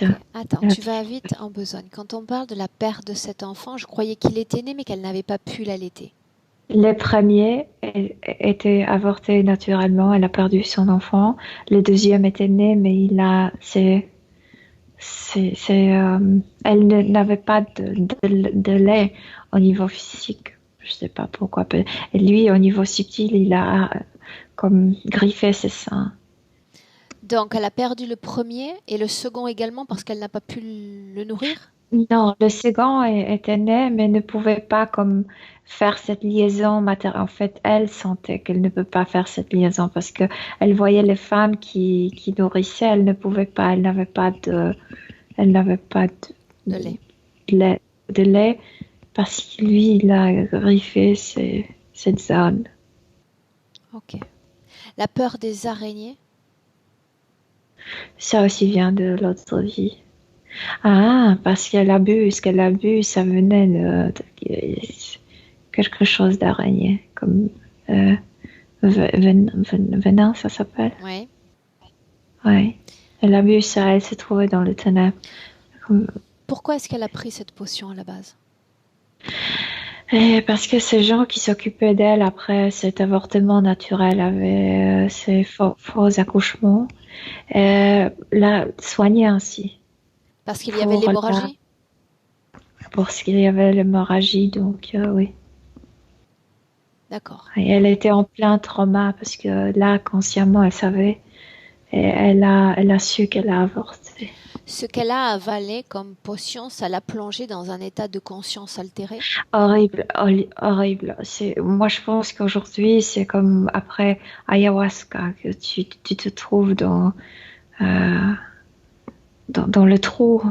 Ok, attends, tu vas vite en besogne. Quand on parle de la perte de cet enfant, je croyais qu'il était né mais qu'elle n'avait pas pu l'allaiter. Les premiers étaient avortés naturellement. Elle a perdu son enfant. Le deuxième était né, mais elle n'avait pas de lait au niveau physique. Je sais pas pourquoi. Et lui, au niveau subtil, il a comme griffé ses seins. Donc, elle a perdu le premier et le second également parce qu'elle n'a pas pu le nourrir? Non, le second était né, mais ne pouvait pas comme faire cette liaison maternelle. En fait, elle sentait qu'elle ne peut pas faire cette liaison parce que elle voyait les femmes qui nourrissaient, elle ne pouvait pas, elle n'avait pas De lait. lait, de lait parce que lui, il a griffé cette zone. Ok. La peur des araignées? Ça aussi vient de l'autre vie. Ah, parce qu'elle a bu, ça venait quelque chose d'araignée, comme euh, venin, ça s'appelle. Oui. Ouais. Elle a bu ça, elle s'est trouvée dans le ténèbres. Pourquoi est-ce qu'elle a pris cette potion à la base? Et parce que ces gens qui s'occupaient d'elle après cet avortement naturel avaient ces faux accouchements, la soignaient ainsi Parce qu'il y avait pour, l'hémorragie? pour ce qu'il y avait l'hémorragie, donc oui. D'accord. Et elle était en plein trauma parce que là, consciemment, elle savait et elle a su qu'elle a avorté. Ce qu'elle a avalé comme potion, ça l'a plongée dans un état de conscience altéré? Horrible, horrible. Moi, je pense qu'aujourd'hui, c'est comme après ayahuasca que tu te trouves euh, dans le trou,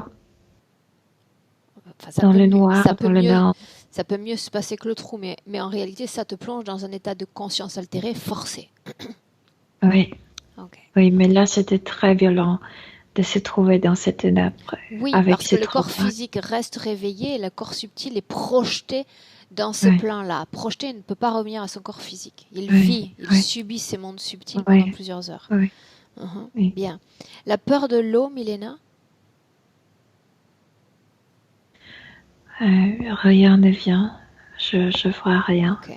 Enfin, dans le noir, dans le néant. ça peut mieux se passer que le trou, mais en réalité, ça te plonge dans un état de conscience altéré forcé. Oui, Ok. oui, mais là, c'était très violent de se trouver dans cette ténèbre Oui, avec parce que ce le corps trauma. physique reste réveillé et le corps subtil est projeté dans ces Oui, plans-là. Projeté, il ne peut pas revenir à son corps physique. Il oui, vit, il oui, subit ces mondes subtils pendant oui, plusieurs heures. oui, oui. Bien. La peur de l'eau, Milena? Rien ne vient. Je vois rien. Ok.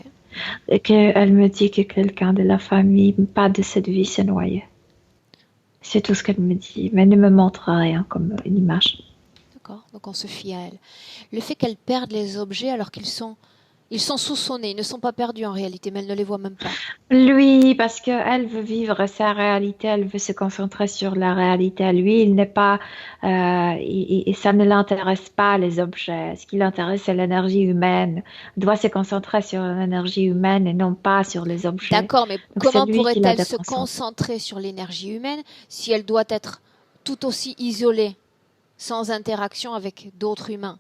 Et qu'elle me dit que quelqu'un de la famille, pas de cette vie, s'est noyé. C'est tout ce qu'elle me dit, mais elle ne me montre rien comme une image. D'accord. Donc on se fie à elle. Le fait qu'elle perde les objets alors ils sont sous son nez, ils ne sont pas perdus en réalité, mais elle ne les voit même pas. Lui, parce qu'elle veut vivre sa réalité, elle veut se concentrer sur la réalité. Lui, il n'est pas, et ça ne l'intéresse pas les objets. Ce qui l'intéresse, c'est l'énergie humaine. Elle doit se concentrer sur l'énergie humaine et non pas sur les objets. D'accord, mais Donc c'est comment lui qui la pourrait-elle se déconcentre. concentrer sur l'énergie humaine si elle doit être tout aussi isolée, sans interaction avec d'autres humains?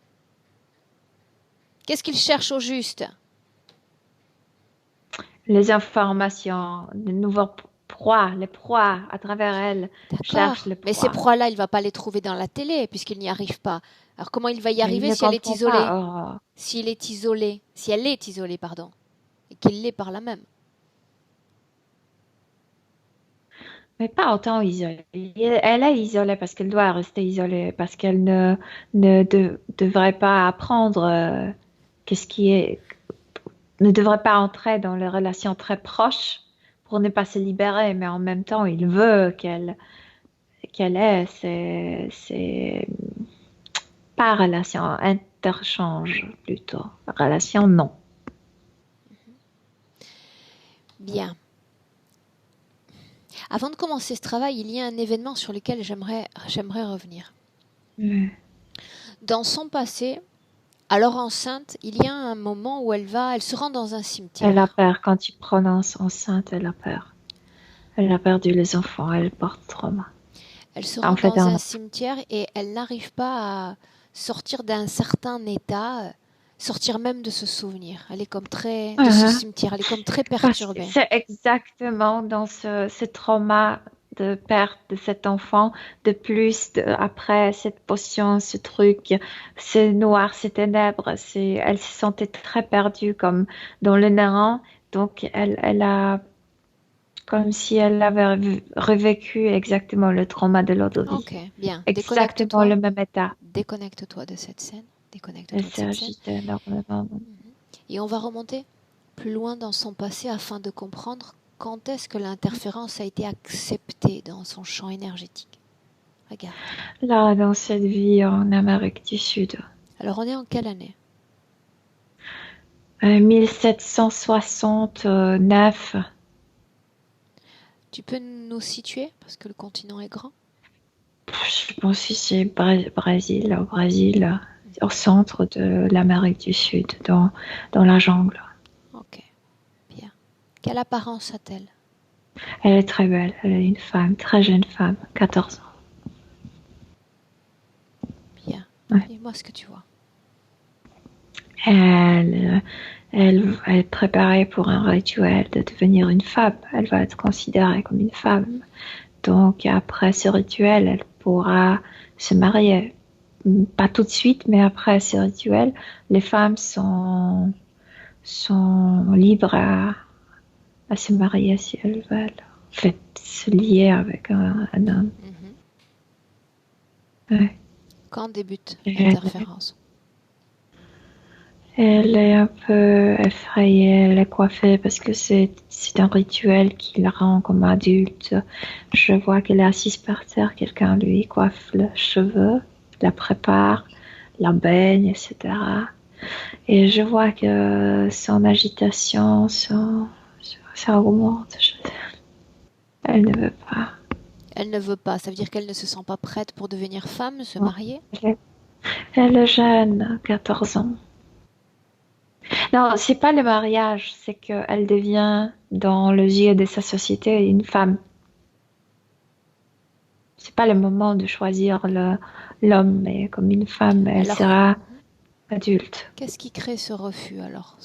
Qu'est-ce qu'il cherche au juste? Les informations, proies, les proies à travers elle cherchent D'accord. les Mais ces proies. proies-là, il va pas les trouver dans la télé puisqu'il n'y arrive pas. Alors comment il va y Mais il arriver ne si elle est comprend isolée? pas, Aurore. S'il est isolé, si elle est isolée, pardon, et qu'il l'est par là même. Mais pas autant isolée. Elle est isolée parce qu'elle doit rester isolée, parce qu'elle ne devrait pas apprendre qu'est-ce qui est, ne devrait pas entrer dans les relations très proches pour ne pas se libérer, mais en même temps, il veut qu'elle ait c'est pas relation, interchange plutôt. Relation, non. Bien. Avant de commencer ce travail, il y a un événement sur lequel j'aimerais revenir. Mm. Dans son passé, alors enceinte, il y a un moment où elle se rend dans un Elle a cimetière. peur quand tu prononces enceinte, elle a peur. Elle a perdu les enfants, elle porte trauma. Elle se En rend fait, dans un cimetière et elle n'arrive pas à sortir d'un certain état, sortir même de ce souvenir. Elle est comme de ce cimetière, elle est comme très parce que perturbée. c'est exactement dans ce trauma de perte de cet enfant, de plus, après cette potion, ce truc, c'est noir, c'est ténèbres, elle se sentait très perdue comme dans le néant. Donc, elle a comme si elle avait revécu exactement le trauma de l'autre vie. Ok, bien. Exactement Déconnecte-toi. le même état. Déconnecte-toi de cette scène. Elle Déconnecte-toi de s'est cette scène. agitée énormément. Et on va remonter plus loin dans son passé afin de comprendre quand est-ce que l'interférence a été acceptée dans son champ énergétique. Regarde. Là, dans cette vie en Amérique du Sud. Alors on est en quelle année? 1769. Tu peux nous situer parce que le continent est grand. Je pense que c'est Brésil, au Brésil, au centre de l'Amérique du Sud, dans la jungle. Ok, bien. Quelle apparence a-t-elle? Elle est très belle, elle est une femme, très jeune femme, 14 ans. Bien. Ouais. Dis-moi ce que tu vois. Elle est préparée pour un rituel de devenir une femme. Elle va être considérée comme une femme. Donc après ce rituel, elle pourra se marier. Pas tout de suite, mais après ce rituel, les femmes sont libres à se marier si elles veulent. En fait, se lier avec un homme. Ouais. Quand débute l'interférence? Elle est un peu effrayée, elle est coiffée parce que c'est un rituel qui la rend comme adulte. Je vois qu'elle est assise par terre, quelqu'un lui coiffe les cheveux, la prépare, la baigne, etc. Et je vois que son agitation, ça augmente. Elle ne veut pas. Elle ne veut pas, ça veut dire qu'elle ne se sent pas prête pour devenir femme, se marier? Elle est jeune, 14 ans. Non, c'est pas le mariage, c'est qu'elle devient, dans le yeux de sa société, une femme. C'est pas le moment de choisir l'homme, mais comme une femme, elle Alors, sera adulte. qu'est-ce qui crée ce refus alors,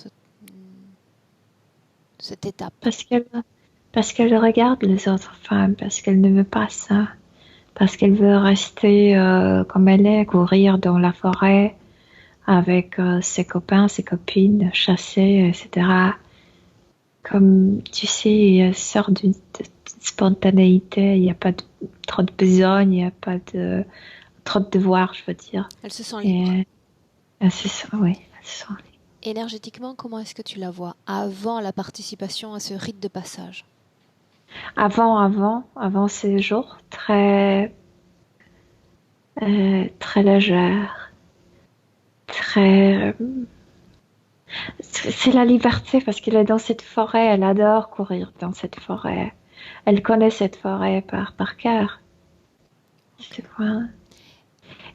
cette étape? Parce qu'elle regarde les autres femmes, parce qu'elle ne veut pas ça, parce qu'elle veut rester comme elle est, courir dans la forêt avec ses copains, ses copines, chasser, etc. Comme tu sais, elle sort d'une spontanéité, il n'y a pas trop de besogne, il n'y a pas trop de devoirs, je veux dire. Elle se sent libre. C'est ça, oui, elle se sent libre. Énergétiquement, comment est-ce que tu la vois avant la participation à ce rite de passage? Avant ces jours, très légère, très. C'est la liberté parce qu'elle est dans cette forêt, elle adore courir dans cette forêt. Elle connaît cette forêt par cœur. Tu vois?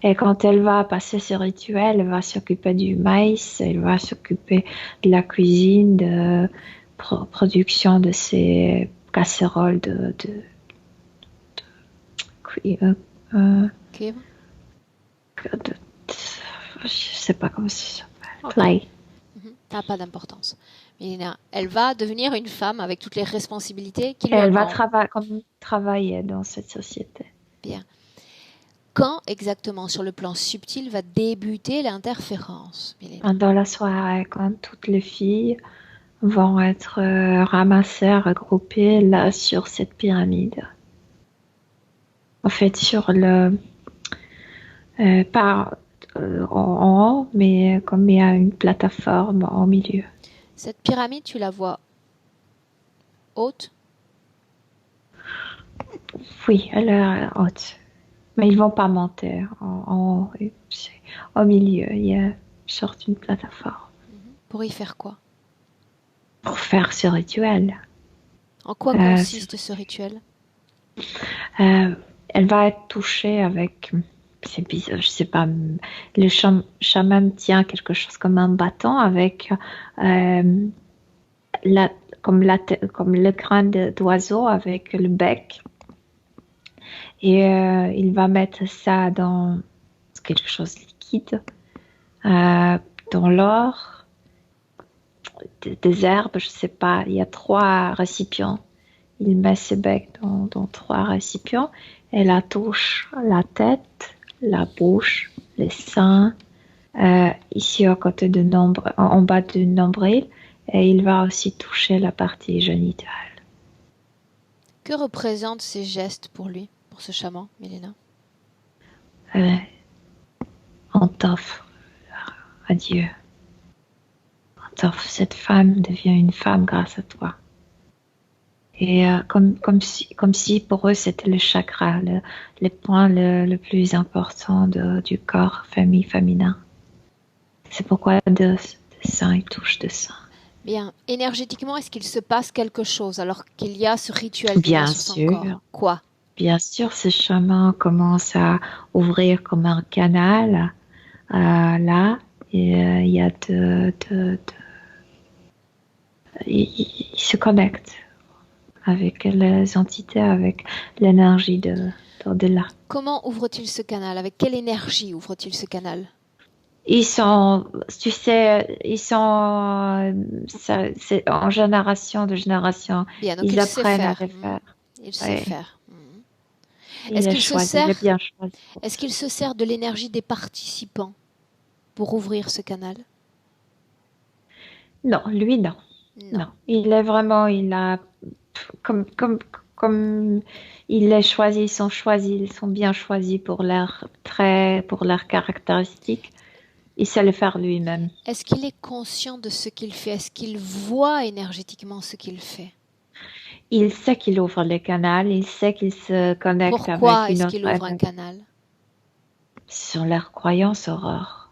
Et quand elle va passer ce rituel, elle va s'occuper du maïs, elle va s'occuper de la cuisine, de production de ces casseroles Cuivre? je sais pas comment ça s'appelle. Ok. Clay. Pas d'importance. Mélina, elle va devenir une femme avec toutes les responsabilités qui lui Elle va incombent. travailler dans cette société. Bien. Quand exactement, sur le plan subtil, va débuter l'interférence, Mélina? Dans la soirée, quand toutes les filles vont être ramassées, regroupées là sur cette pyramide. En fait, sur le pas en haut, mais comme il y a une plateforme au milieu. Cette pyramide, tu la vois haute? Oui, elle est haute. Mais ils vont pas monter en haut. Au milieu, il y a une sorte d'une plateforme. Pour y faire quoi? Pour faire ce rituel. En quoi consiste ce rituel? Elle va être touchée avec, c'est bizarre, je sais pas, le chaman tient quelque chose comme un bâton avec comme le crâne d'oiseau avec le bec. Et il va mettre ça dans quelque chose de liquide, dans l'or, des herbes, je sais pas. Il y a 3 récipients. Il met ses becs dans 3 récipients et la touche la tête, la bouche, les seins, ici à côté en bas du nombril, et il va aussi toucher la partie génitale. Que représentent ces gestes pour lui, pour ce chaman, Mélina? On t'offre à Dieu. On t'offre, cette femme devient une femme grâce à toi. Et comme si pour eux c'était le chakra, le point le plus important du corps féminin. C'est pourquoi de sein, il touche de sein. Bien. Énergétiquement, est-ce qu'il se passe quelque chose alors qu'il y a ce rituel Bien sur son corps? Quoi? Bien sûr, ce chaman commence à ouvrir comme un canal là, et il y a il se connecte avec les entités, avec l'énergie de là. Comment ouvre-t-il ce canal? Avec quelle énergie ouvre-t-il ce canal? Ils sont, tu sais, c'est en génération de génération. Bien, donc ils apprennent à le faire. Il sait faire. Est-ce qu'il se sert de l'énergie des participants pour ouvrir ce canal? Non, lui non. Il est vraiment, comme il est choisi, ils sont bien choisis pour leurs traits, pour leurs caractéristiques. Il sait le faire lui-même. Est-ce qu'il est conscient de ce qu'il fait? Est-ce qu'il voit énergétiquement ce qu'il fait? Il sait qu'il ouvre le canal, il sait qu'il se connecte avec une autre. Pourquoi est-ce qu'il ouvre un canal? Ce sont leurs croyances, Aurore.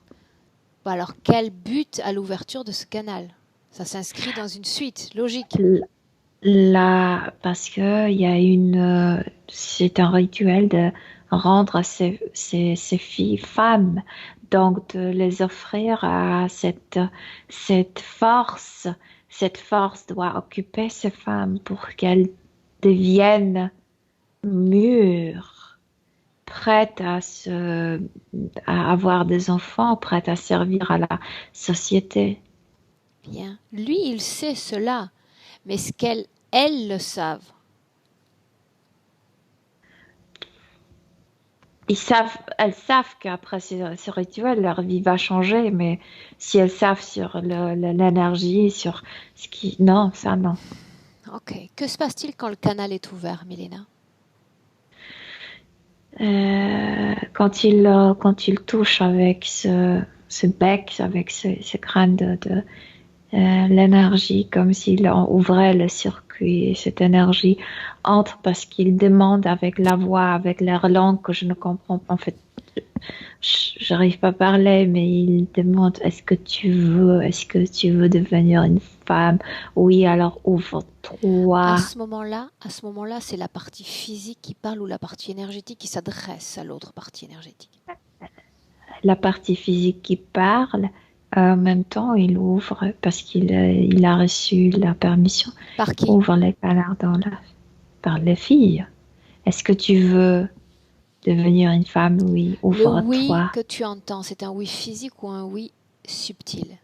Alors, quel but à l'ouverture de ce canal? Ça s'inscrit dans une suite logique. Là, parce que c'est un rituel de rendre ces filles femmes, donc de les offrir à cette force. Cette force doit occuper ces femmes pour qu'elles deviennent mûres, prêtes à avoir des enfants, prêtes à servir à la société. Bien. Lui, il sait cela, mais est-ce qu'elles le savent? Elles savent qu'après ce rituel, leur vie va changer, mais si elles savent sur l'énergie, sur ce qui... Non, ça non. Ok. Que se passe-t-il quand le canal est ouvert, Mélina? Quand il touche avec ce bec, avec ce crâne de l'énergie, comme s'il ouvrait le circuit, et cette énergie entre parce qu'il demande avec la voix, avec leur langue que je ne comprends pas. En fait, j'arrive pas à parler, mais il demande est-ce que tu veux devenir une femme? Oui, alors ouvre-toi. À ce moment-là, c'est la partie physique qui parle ou la partie énergétique qui s'adresse à l'autre partie énergétique? La partie physique qui parle. En même temps, il ouvre parce qu'il a reçu la permission. Par qui? Ouvre les canards par les filles. Est-ce que tu veux devenir une femme? Oui, ouvre-toi. Le oui que tu entends, c'est un oui physique ou un oui subtil,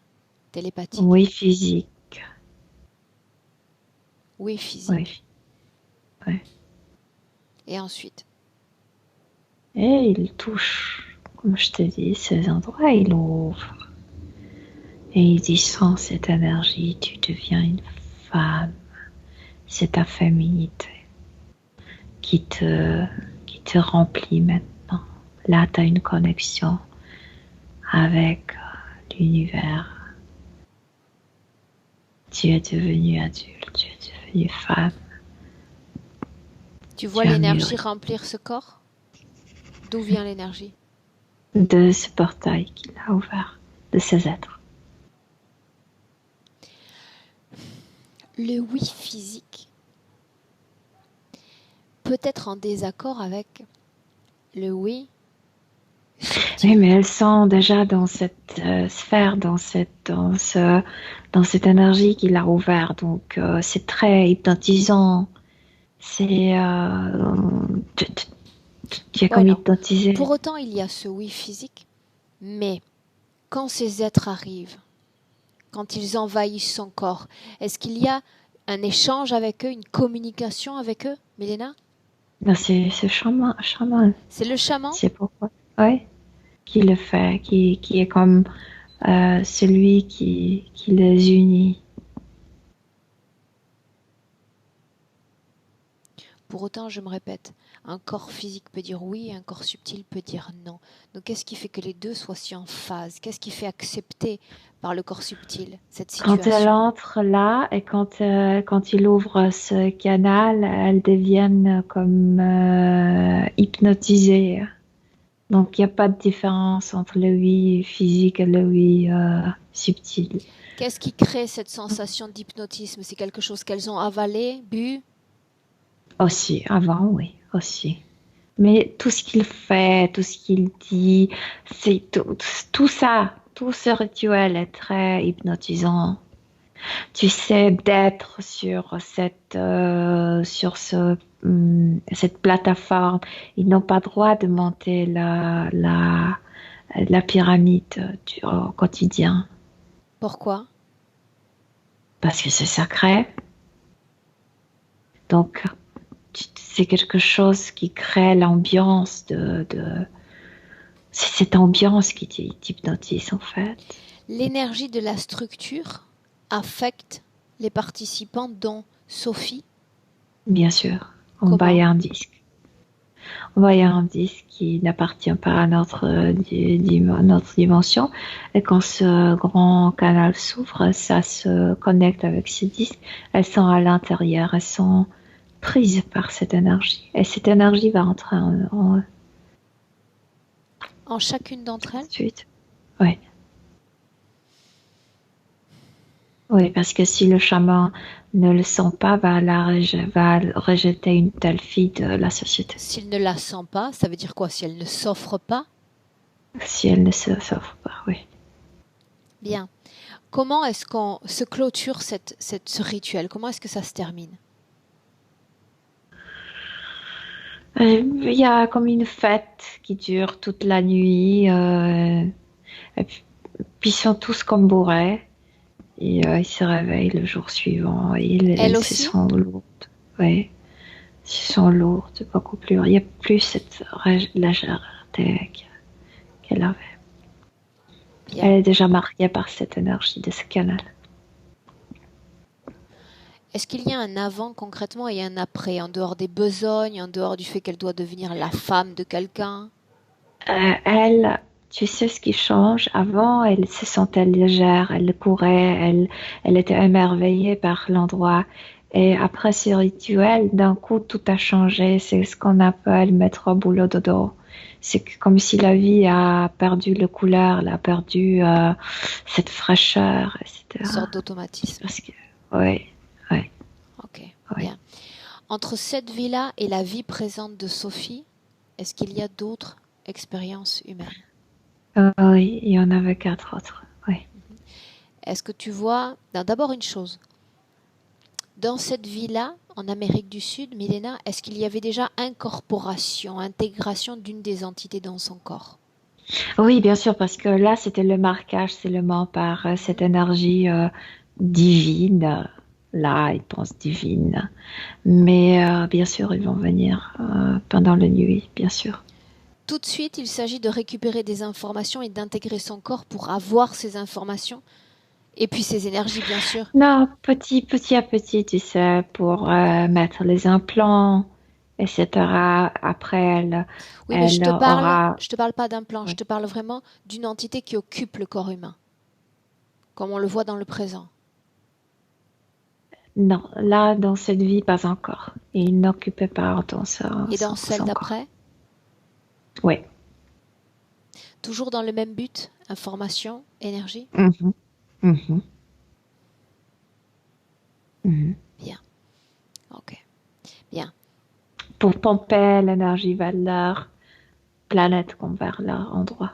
télépathique? Oui, physique. Oui, physique. Oui. Ouais. Et ensuite? Et il touche, comme je te dis, ces endroits, il ouvre. Et il descend cette énergie, tu deviens une femme. C'est ta féminité qui te, qui te remplit maintenant. Là, tu as une connexion avec l'univers. Tu es devenue adulte, tu es devenue femme. Tu vois Tu as l'énergie mûri remplir ce corps? D'où vient l'énergie? de ce portail qu'il a ouvert, de ces êtres. Le oui physique peut être en désaccord avec le oui Oui, subtil. mais elles sont déjà dans cette sphère, dans cette énergie qu'il a ouvert. Donc, c'est très hypnotisant. C'est, tu es Ouais, comme non. hypnotisé. Pour autant, il y a ce oui physique, mais quand ces êtres arrivent, quand ils envahissent son corps, est-ce qu'il y a un échange avec eux, une communication avec eux, Milena? Ben, c'est chaman. C'est le chaman? C'est pourquoi. Oui, qui le fait, qui est comme celui qui les unit. Pour autant, je me répète, un corps physique peut dire oui et un corps subtil peut dire non. Donc qu'est-ce qui fait que les deux soient si en phase? Qu'est-ce qui fait accepter par le corps subtil cette Quand elle situation? entre là et quand il ouvre ce canal, elles deviennent comme hypnotisées. Donc, il n'y a pas de différence entre le oui physique et le oui subtil. Qu'est-ce qui crée cette sensation d'hypnotisme? C'est quelque chose qu'elles ont avalé, bu? Aussi, avant, oui, aussi. Mais tout ce qu'il fait, tout ce qu'il dit, c'est tout ça, tout ce rituel est très hypnotisant. Tu sais, d'être cette plateforme, ils n'ont pas droit de monter la pyramide au quotidien Pourquoi? parce que c'est sacré. Donc, c'est quelque chose qui crée l'ambiance c'est cette ambiance qui t'hypnotise en fait. L'énergie de la structure affecte les participants, dont Sophie. Bien sûr, on Comment? voit un disque. On voit un disque qui n'appartient pas à notre dimension. Et quand ce grand canal s'ouvre, ça se connecte avec ce disque. Elles sont à l'intérieur, elles sont prises par cette énergie. Et cette énergie va entrer en En chacune d'entre elles? suite. Oui. Oui, parce que si le chaman ne le sent pas, va rejeter une telle fille de la société. S'il ne la sent pas, ça veut dire quoi? Si elle ne s'offre pas? Si elle ne s'offre pas, oui. Bien. Comment est-ce qu'on se clôture ce rituel? Comment est-ce que ça se termine? Il y a comme une fête qui dure toute la nuit. Et puis ils sont tous comme bourrés. Et ils se réveillent le jour suivant. Et Elle elles se aussi? sont lourdes. Oui, se sont lourdes, beaucoup plus. Il n'y a plus cette légèreté qu'elle avait. Bien. Elle est déjà marquée par cette énergie de ce canal. Est-ce qu'il y a un avant concrètement et un après, en dehors des besognes, en dehors du fait qu'elle doit devenir la femme de quelqu'un? Elle, tu sais ce qui change. Avant, elle se sentait légère, elle courait, elle était émerveillée par l'endroit. Et après ce rituel, d'un coup, tout a changé. C'est ce qu'on appelle mettre au boulot dodo. C'est comme si la vie a perdu le couleur, elle a perdu cette fraîcheur, Une etc. sorte d'automatisme. Parce que, oui, oui, Ok, oui. bien. Entre cette vie-là et la vie présente de Sophie, est-ce qu'il y a d'autres expériences humaines? Oui, il y en avait 4 autres. Oui. Est-ce que tu vois, d'abord une chose, dans cette vie-là, en Amérique du Sud, Milena, est-ce qu'il y avait déjà incorporation, intégration d'une des entités dans son corps? Oui, bien sûr, parce que là, c'était le marquage seulement par cette énergie divine. là, ils pensent divine. Mais bien sûr, ils vont venir pendant la nuit, bien sûr. Tout de suite, il s'agit de récupérer des informations et d'intégrer son corps pour avoir ces informations. Et puis ces énergies, bien sûr. Non, petit à petit, tu sais, pour mettre les implants, etc. Après, Oui, mais elle aura... je te parle pas d'un plan, je Oui. te parle vraiment d'une entité qui occupe le corps humain, comme on le voit dans le présent. Non, là, dans cette vie, pas encore. Il n'occupait pas dans Et dans celle son corps. d'après, Oui. toujours dans le même but, information, énergie. Mhm, mhm, mhm. Bien, ok, bien. Pour pomper l'énergie vers leur planète comme vers leur endroit.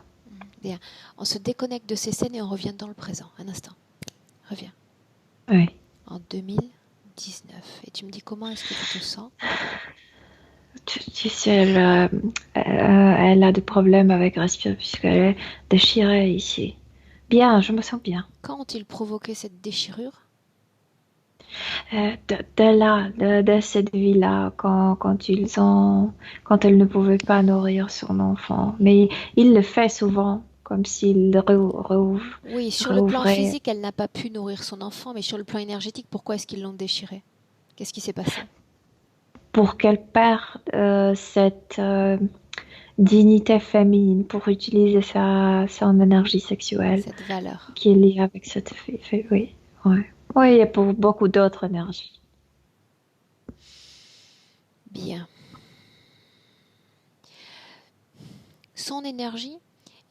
Bien. On se déconnecte de ces scènes et on revient dans le présent. Un instant. Reviens. Oui. En 2019. Et tu me dis comment est-ce que tu te sens? Tu sais, elle a des problèmes avec respirer puisqu'elle est déchirée ici. Bien, je me sens bien. Quand ont-ils provoqué cette déchirure? De cette vie-là, quand elle ne pouvait pas nourrir son enfant. Mais il le fait souvent, comme s'il Oui, sur le plan réouvrait physique, elle n'a pas pu nourrir son enfant, mais sur le plan énergétique, pourquoi est-ce qu'ils l'ont déchirée? Qu'est-ce qui s'est passé? pour qu'elle perde cette dignité féminine, pour utiliser son énergie sexuelle Cette valeur. qui est liée avec cette fille. Oui, ouais. Oui, et pour beaucoup d'autres énergies. Bien. Son énergie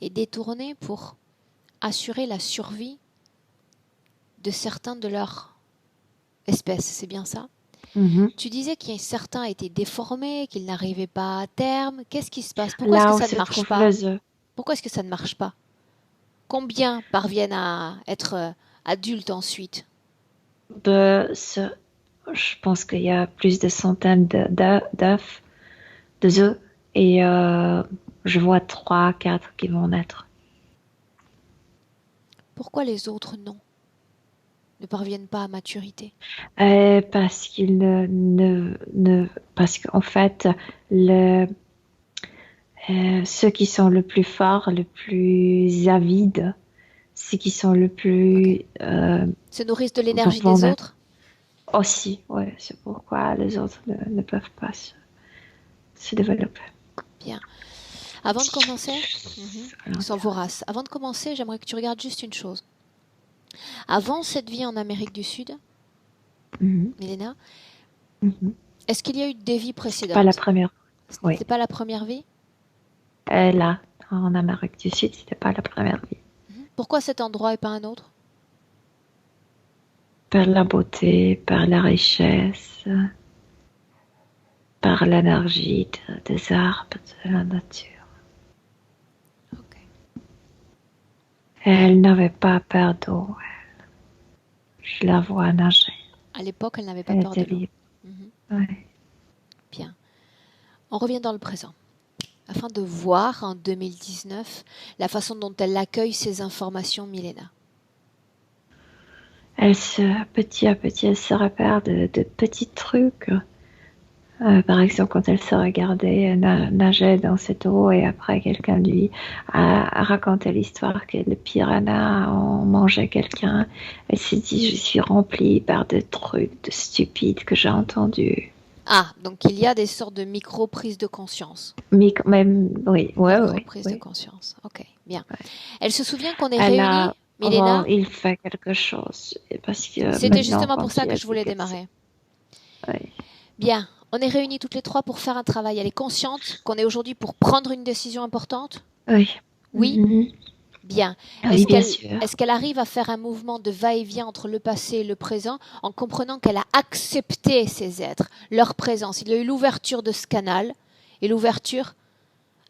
est détournée pour assurer la survie de certains de leur espèce, c'est bien ça? Mhm. Tu disais qu'il y a certains étaient déformés, qu'ils n'arrivaient pas à terme. Qu'est-ce qui se passe? Pourquoi est-ce Là que où ça ne se marche trouvent pas? les œufs. Pourquoi est-ce que ça ne marche pas? Combien parviennent à être adultes ensuite? De ce, je pense qu'il y a plus de centaines d'œufs, de œufs, et je vois 3, 4 qui vont naître. Pourquoi les autres non? Ne parviennent pas à maturité? Parce qu'ils parce qu'en fait, ceux qui sont le plus forts, le plus avides, ceux qui sont le Ok. plus Se nourrissent de l'énergie vont des naître autres? aussi. Ouais, c'est pourquoi les autres ne peuvent pas se développer. Bien. Avant de commencer, ils sont voraces. Avant de commencer, j'aimerais que tu regardes juste une chose. Avant cette vie en Amérique du Sud, Mhm, Milena, mhm. est-ce qu'il y a eu des vies Pas la précédentes? première. Ce Oui. n'était pas la première vie? Là, en Amérique du Sud, c'était pas la première vie. Pourquoi cet endroit et pas un autre? Par la beauté, par la richesse, par l'énergie des arbres, de la nature. Ok. Elle n'avait pas peur d'eau. Je la vois nager. À l'époque, elle n'avait pas Elle peur de était l'eau. libre. Mhm. Ouais. Bien. On revient dans le présent. Afin de voir en 2019 la façon dont elle accueille ces informations, Milena. Petit à petit, elle se repère de petits trucs. Par exemple, quand elle se regardait nager dans cette eau et après quelqu'un lui a raconté l'histoire que le piranha ont mangé quelqu'un, elle s'est dit, je suis remplie par des trucs de stupides que j'ai entendus. Ah, donc il y a des sortes de micro-prises de conscience. Mais quand même, oui, ouais, Micro-prises de ouais. conscience. Ok, bien. Elle se souvient qu'on est Elle a, réunis, oh, Milena. il fait quelque chose. Parce que C'était maintenant, justement quand pour ça tu que as je dit voulais que démarrer. ouais. Bien, on est réunis toutes les trois pour faire un travail. Elle est consciente qu'on est aujourd'hui pour prendre une décision importante? Oui. Oui? Mhm. Bien. Oui, bien sûr. Est-ce qu'elle arrive à faire un mouvement de va-et-vient entre le passé et le présent en comprenant qu'elle a accepté ces êtres, leur présence? Il y a eu l'ouverture de ce canal et l'ouverture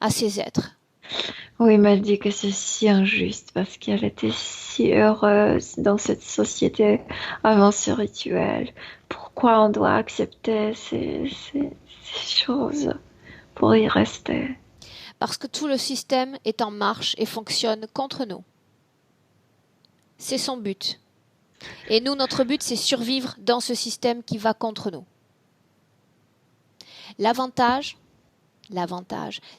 à ces êtres. Oui, il m'a dit que c'est si injuste parce qu'elle était si heureuse dans cette société avant ce rituel. Pourquoi on doit accepter ces choses pour y rester? Parce que tout le système est en marche et fonctionne contre nous. C'est son but. Et nous, notre but, c'est survivre dans ce système qui va contre nous. L'avantage,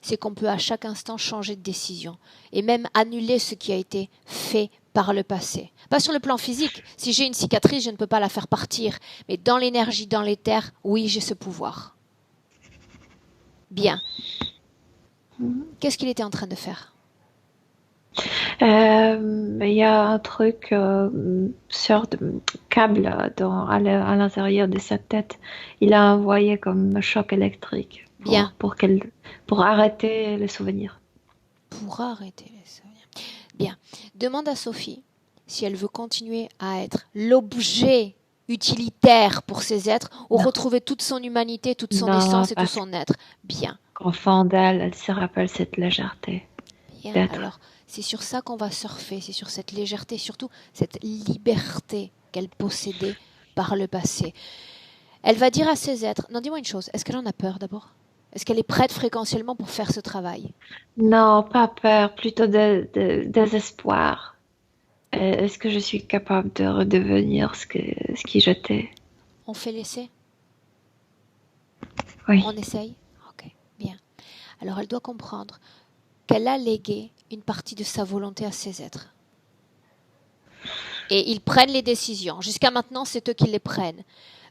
c'est qu'on peut à chaque instant changer de décision et même annuler ce qui a été fait par le passé. Pas sur le plan physique. Si j'ai une cicatrice, je ne peux pas la faire partir. Mais dans l'énergie, dans l'éther, oui, j'ai ce pouvoir. Bien. Qu'est-ce qu'il était en train de faire? Il y a un truc, sorte de câble à l'intérieur de sa tête. Il a envoyé comme un choc électrique Bien. pour arrêter les souvenirs. Pour arrêter les souvenirs. Bien. Demande à Sophie si elle veut continuer à être l'objet utilitaire pour ces êtres ou retrouver toute son humanité, toute son essence et tout son être. Bien. Enfant d'elle, elle se rappelle cette légèreté. Bien. Alors, c'est sur ça qu'on va surfer, c'est sur cette légèreté, surtout cette liberté qu'elle possédait par le passé. Elle va dire à ces êtres, non, dis-moi une chose, est-ce qu'elle en a peur d'abord? Est-ce qu'elle est prête fréquentiellement pour faire ce travail? Non, pas peur, plutôt désespoir. Est-ce que je suis capable de redevenir ce qui j'étais? On fait l'essai? Oui. On essaye? Ok, bien. Alors elle doit comprendre qu'elle a légué une partie de sa volonté à ces êtres. Et ils prennent les décisions. Jusqu'à maintenant, c'est eux qui les prennent.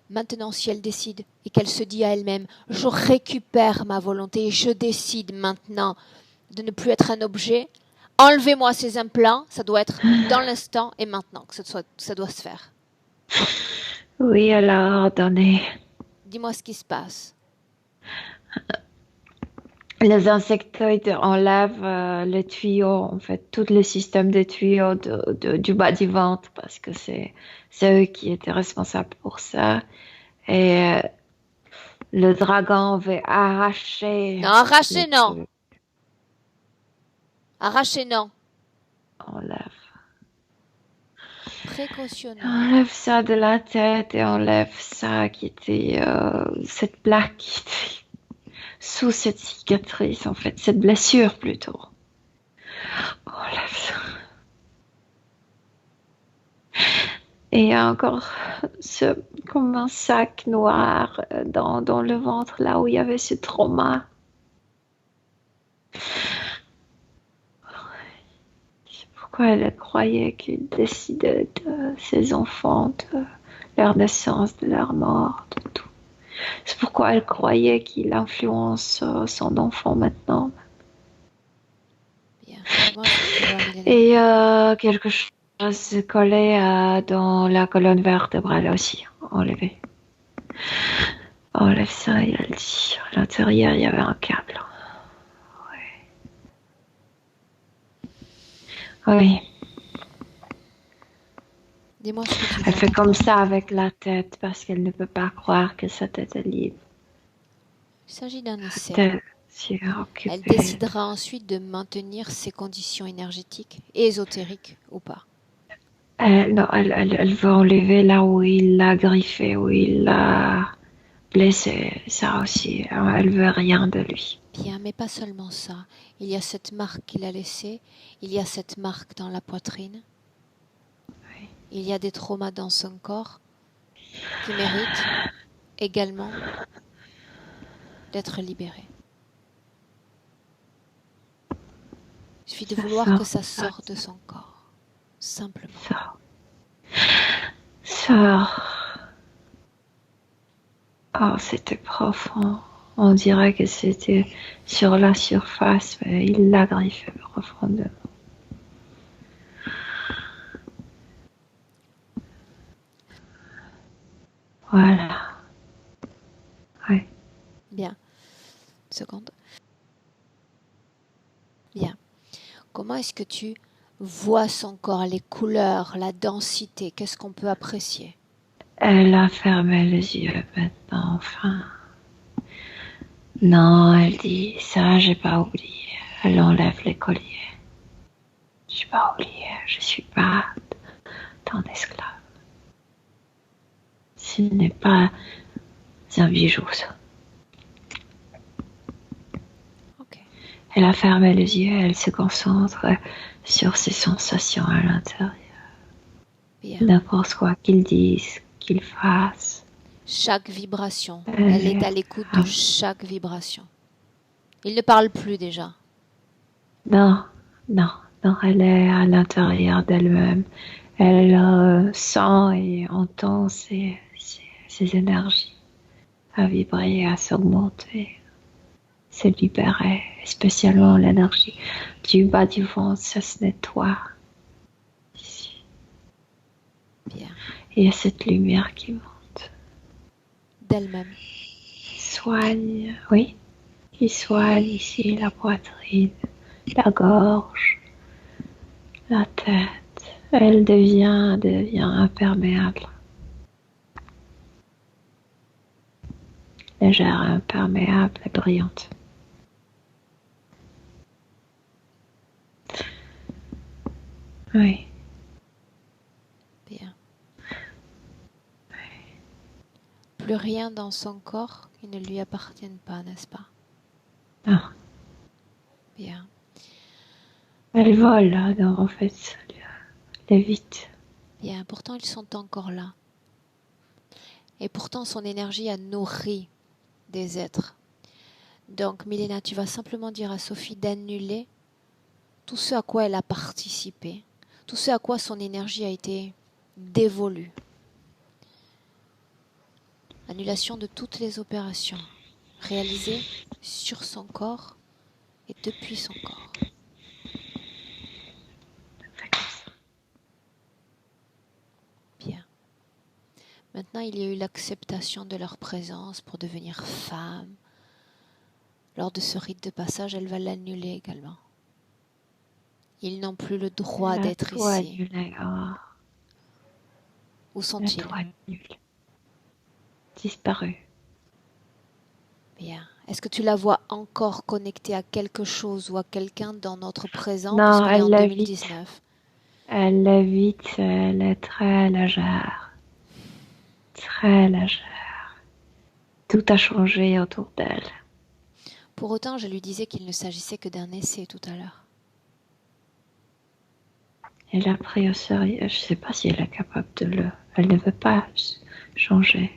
Maintenant, si elle décide et qu'elle se dit à elle-même, je récupère ma volonté et je décide maintenant de ne plus être un objet, enlevez-moi ces implants, ça doit être dans l'instant et maintenant que ça doit se faire. Oui, elle a ordonné. Dis-moi ce qui se passe. Les insectoïdes enlèvent les tuyaux, en fait, tout le système des tuyaux du bas du ventre, parce que c'est eux qui étaient responsables pour ça. Et le dragon veut arracher. Non, arracher, non. Arracher, non. Enlève. Précautionneux. Enlève ça de la tête et enlève ça qui était cette plaque qui était sous cette cicatrice, en fait, cette blessure plutôt. Enlève ça. Et il y a encore comme un sac noir dans le ventre, là où il y avait ce trauma. C'est pourquoi elle croyait qu'il décidait de ses enfants, de leur naissance, de leur mort, de tout. C'est pourquoi elle croyait qu'il influence son enfant maintenant. Bien. Et quelque chose se collait dans la colonne vertébrale aussi, enlevé. Enlève ça, et elle dit. À l'intérieur, il y avait un câble. Oui. Dis-moi ce que tu Elle fait comme ça avec la tête parce qu'elle ne peut pas croire que sa tête est libre. Il s'agit d'un essai. Elle décidera ensuite de maintenir ses conditions énergétiques, ésotériques ou pas. Non, elle veut enlever là où il l'a griffé, où il l'a blessé. Ça aussi, elle veut rien de lui. Bien, mais pas seulement ça. Il y a cette marque qu'il a laissée. Il y a cette marque dans la poitrine. Oui. Il y a des traumas dans son corps qui méritent également d'être libérés. Il suffit de vouloir que ça sorte de son corps. Simplement. Sors. Oh, c'était profond. On dirait que c'était sur la surface, mais il l'a griffé profondément. Voilà. Oui. Bien. Une seconde. Bien. Comment est-ce que tu vois son corps, les couleurs, la densité? Qu'est-ce qu'on peut apprécier? Elle a fermé les yeux maintenant, enfin. Non, elle dit, ça, j'ai pas oublié. Elle enlève les colliers. J'ai pas oublié, je suis pas ton esclave. Ce n'est pas un bijou, ça. Okay. Elle a fermé les yeux, elle se concentre sur ses sensations à l'intérieur. Bien. N'importe quoi qu'ils disent, qu'ils fassent. Chaque vibration. Elle est à l'écoute de chaque vibration. Il ne parle plus déjà. Non, non, non, elle est à l'intérieur d'elle-même. Elle sent et entend ses énergies à vibrer, à s'augmenter, se libérer, spécialement l'énergie du bas du ventre, ça se nettoie ici. Bien. Et il y a cette lumière qui monte. D'elle-même. Soigne, oui, qui soigne ici la poitrine, la gorge, la tête. Elle devient imperméable. Légère, imperméable et brillante. Oui. Bien. Plus rien dans son corps qui ne lui appartienne pas, n'est-ce pas? Non. Bien. Elle vole, alors en fait, elle est vite. Bien. Pourtant, ils sont encore là. Et pourtant, son énergie a nourri des êtres. Donc, Milena, tu vas simplement dire à Sophie d'annuler tout ce à quoi elle a participé, tout ce à quoi son énergie a été dévolue. Annulation de toutes les opérations réalisées sur son corps et depuis son corps. Bien. Maintenant, il y a eu l'acceptation de leur présence pour devenir femme. Lors de ce rite de passage, elle va l'annuler également. Ils n'ont plus le droit d'être ici. Annulé. Oh. Où sont-ils? Disparu. Bien. Est-ce que tu la vois encore connectée à quelque chose ou à quelqu'un dans notre présent Non, puisqu'on est en elle 2019? Elle lévite, elle est très légère. Très légère. Tout a changé autour d'elle. Pour autant, je lui disais qu'il ne s'agissait que d'un essai tout à l'heure. Elle a pris au sérieux. Je ne sais pas si elle est capable de le... Elle ne veut pas changer.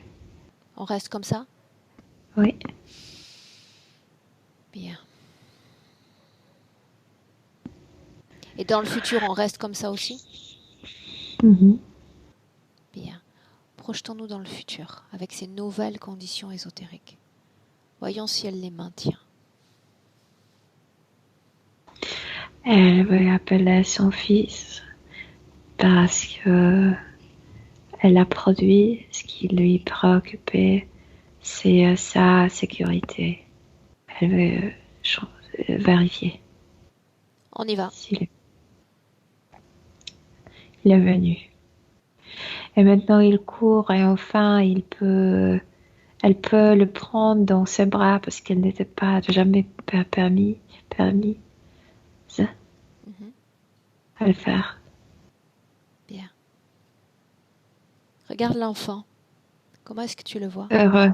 On reste comme ça? Oui. Bien. Et dans le futur, on reste comme ça aussi? Bien. Projetons-nous dans le futur, avec ces nouvelles conditions ésotériques. Voyons si elle les maintient. Elle veut appeler son fils parce que elle a produit ce qui lui préoccupait, c'est sa sécurité. Elle veut vérifier. On y va. Il est venu. Et maintenant il court et enfin elle peut le prendre dans ses bras parce qu'elle n'était pas jamais permis à le faire. Bien. Regarde l'enfant. Comment est-ce que tu le vois? Heureux,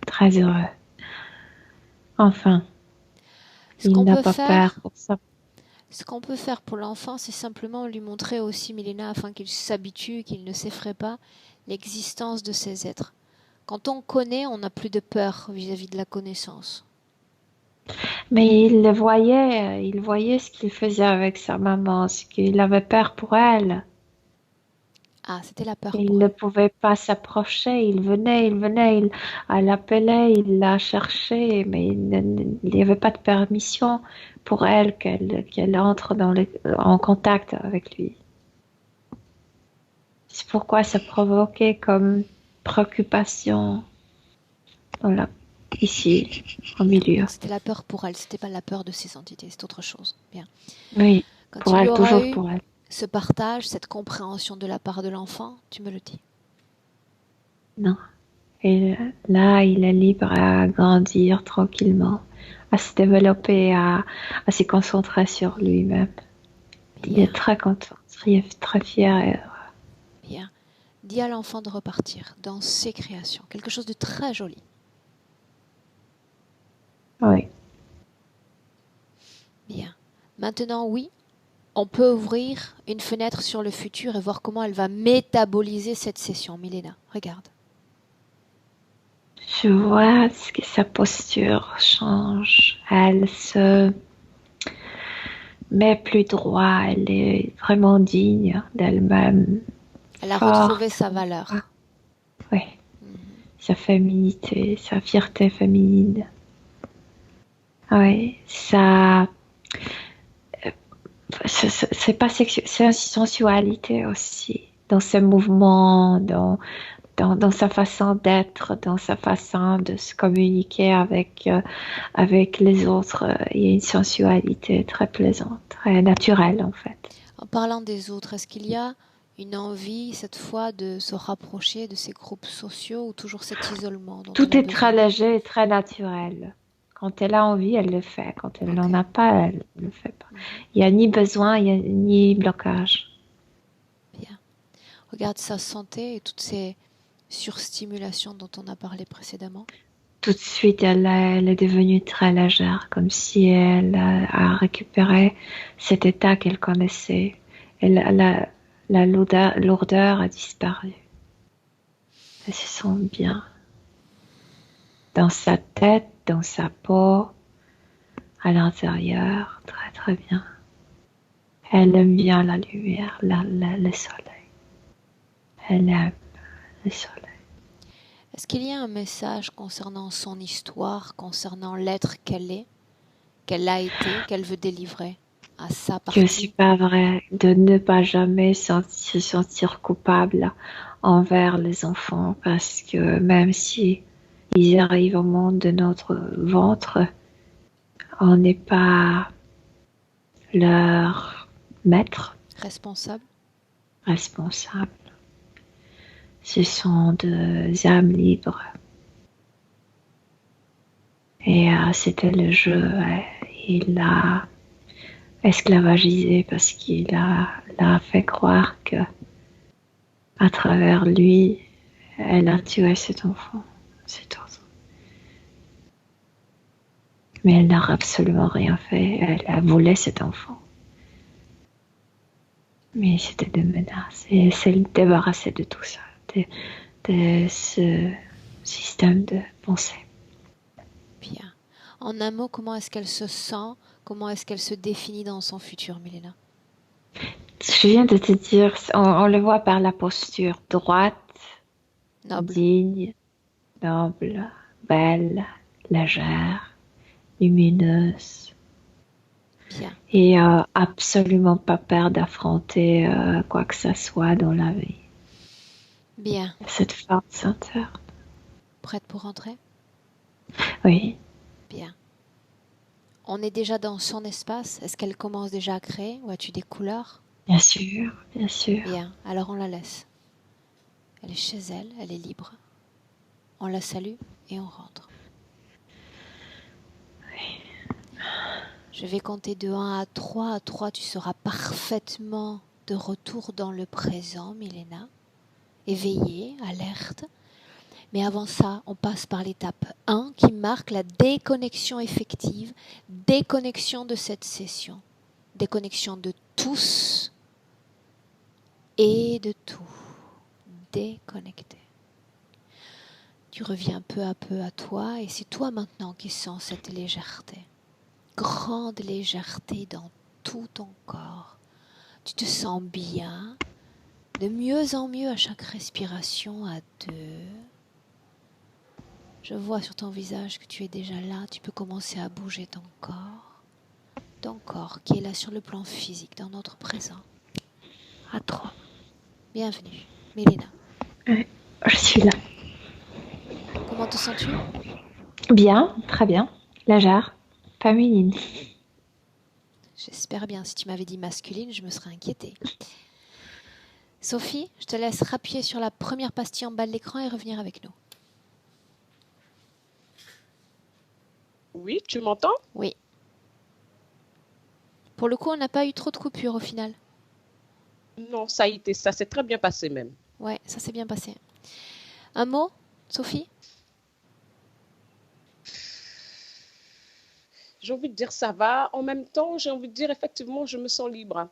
très heureux. Enfin, il n'a pas peur pour ça. Ce qu'on peut faire pour l'enfant, c'est simplement lui montrer aussi, Milena, afin qu'il s'habitue, qu'il ne s'effraie pas, l'existence de ces êtres. Quand on connaît, on n'a plus de peur vis-à-vis de la connaissance. Mais il voyait ce qu'il faisait avec sa maman, ce qu'il avait peur pour elle. Ah, c'était la peur Il pour ne elle. pouvait pas s'approcher, il venait, elle l'appelait, il la cherchait, mais il n'y avait pas de permission pour elle qu'elle entre en contact avec lui. C'est pourquoi ça provoquait comme préoccupation ici, au milieu. C'était la peur pour elle, c'était pas la peur de ces entités, c'est autre chose. Bien. Oui, Quand pour il y elle, aura toujours eu pour elle. ce partage, cette compréhension de la part de l'enfant, tu me le dis. Non. Et là, il est libre à grandir tranquillement, à se développer, à se concentrer sur lui-même. Il est très content, très fier et heureux. Bien. Dis à l'enfant de repartir dans ses créations. Quelque chose de très joli. Oui. Bien. Maintenant, oui, On peut ouvrir une fenêtre sur le futur et voir comment elle va métaboliser cette session. Milena, regarde. Je vois que sa posture change. Elle se met plus droit. Elle est vraiment digne d'elle-même. Elle a Forte. retrouvé sa valeur. Oui. Sa féminité, sa fierté féminine. Oui, ça. C'est pas sexuel, c'est une sensualité aussi. Dans ses mouvements, dans sa façon d'être, dans sa façon de se communiquer avec les autres. Il y a une sensualité très plaisante, très naturelle en fait. En parlant des autres, est-ce qu'il y a une envie cette fois de se rapprocher de ces groupes sociaux ou toujours cet isolement dont Tout elle a est très besoin? léger et très naturel. Quand elle a envie, elle le fait. Quand elle n'en a pas, elle ne le fait pas. Il n'y a ni besoin, il n'y a ni blocage. Bien. Regarde sa santé et toutes ces surstimulations dont on a parlé précédemment. Tout de suite, elle est devenue très légère, comme si elle a récupéré cet état qu'elle connaissait. La lourdeur a disparu. Elle se sent bien. Dans sa tête, dans sa peau, à l'intérieur, très très bien. Elle aime bien la lumière, le soleil. Elle aime le soleil. Est-ce qu'il y a un message concernant son histoire, concernant l'être qu'elle a été, qu'elle veut délivrer à sa partie? Que c'est pas vrai de ne pas jamais se sentir coupable envers les enfants, parce que même si ils arrivent au monde de notre ventre, on n'est pas leur maître Responsable? responsable. Ce sont des âmes libres. Et c'était le jeu. Il l'a esclavagisé parce qu'il l'a fait croire que à travers lui, elle a tué cet enfant. C'est tout. Mais elle n'a absolument rien fait. Elle voulait cet enfant. Mais c'était des menaces. Et elle s'est débarrassée de tout ça, de ce système de pensée. Bien. En un mot, comment est-ce qu'elle se sent? Comment est-ce qu'elle se définit dans son futur, Milena? Je viens de te dire, on le voit par la posture droite, Noble. digne, noble, belle, légère, lumineuse. Bien. Et absolument pas peur d'affronter quoi que ce soit dans la vie. Bien. Cette force interne. Prête pour rentrer? Oui. Bien. On est déjà dans son espace. Est-ce qu'elle commence déjà à créer ou as-tu des couleurs? Bien sûr, bien sûr. Bien. Alors on la laisse. Elle est chez elle, elle est libre. On la salue et on rentre. Oui. Je vais compter de 1 à 3. À 3, tu seras parfaitement de retour dans le présent, Milena. Éveillée, alerte. Mais avant ça, on passe par l'étape 1 qui marque la déconnexion effective, déconnexion de cette session, déconnexion de tous et de tout, déconnecté. Tu reviens peu à peu à toi et c'est toi maintenant qui sens cette légèreté, grande légèreté dans tout ton corps. Tu te sens bien, de mieux en mieux à chaque respiration, à 2. Je vois sur ton visage que tu es déjà là, tu peux commencer à bouger ton corps qui est là sur le plan physique, dans notre présent. À 3. Bienvenue, Milena. Oui, je suis là. Comment te sens-tu? Bien, très bien. Légère, féminine. J'espère bien. Si tu m'avais dit masculine, je me serais inquiétée. Sophie, je te laisse appuyer sur la première pastille en bas de l'écran et revenir avec nous. Oui, tu m'entends? Oui. Pour le coup, on n'a pas eu trop de coupures au final. Non, ça a été, ça s'est très bien passé même. Ouais, ça s'est bien passé. Un mot, Sophie? J'ai envie de dire ça va. En même temps, j'ai envie de dire effectivement, je me sens libre.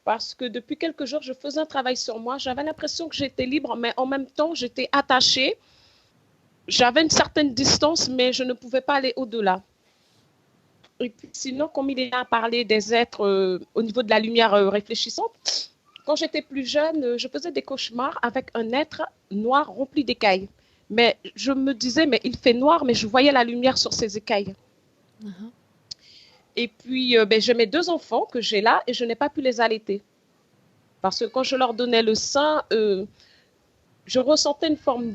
parce que depuis quelques jours, je faisais un travail sur moi. J'avais l'impression que j'étais libre, mais en même temps, j'étais attachée. J'avais une certaine distance, mais je ne pouvais pas aller au-delà. Et puis sinon, comme il est à parler des êtres au niveau de la lumière réfléchissante, quand j'étais plus jeune, je faisais des cauchemars avec un être noir rempli d'écailles. Mais je me disais, mais il fait noir, mais je voyais la lumière sur ses écailles. Mhm. Et puis, j'ai mes 2 enfants que j'ai là et je n'ai pas pu les allaiter. Parce que quand je leur donnais le sein, je ressentais une forme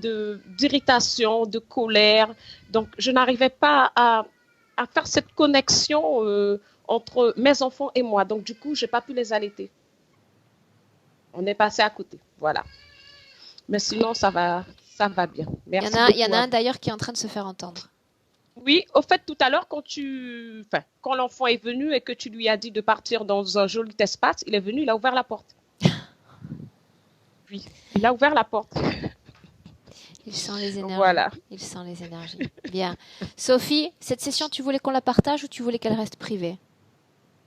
d'irritation, de colère. Donc, je n'arrivais pas à faire cette connexion entre mes enfants et moi. Donc, du coup, je n'ai pas pu les allaiter. On est passé à côté. Voilà. Mais sinon, ça va bien. Merci Il y en a beaucoup. un d'ailleurs qui est en train de se faire entendre. Oui, au fait, tout à l'heure, quand l'enfant est venu et que tu lui as dit de partir dans un joli espace, il est venu, il a ouvert la porte. Oui, il a ouvert la porte. Il sent les énergies. Voilà. Il sent les énergies. Bien. Sophie, cette session, tu voulais qu'on la partage ou tu voulais qu'elle reste privée?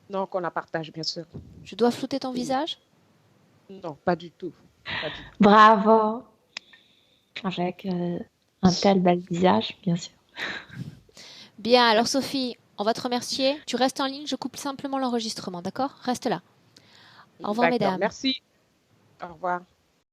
Non, qu'on la partage, bien sûr. Je dois flouter ton visage? Non, pas du tout. Pas du tout. Bravo. Avec un tel bel visage, bien sûr. Bien, alors Sophie, on va te remercier. Tu restes en ligne, je coupe simplement l'enregistrement, d'accord? Reste là. Au revoir, D'accord, mesdames. merci. Au revoir.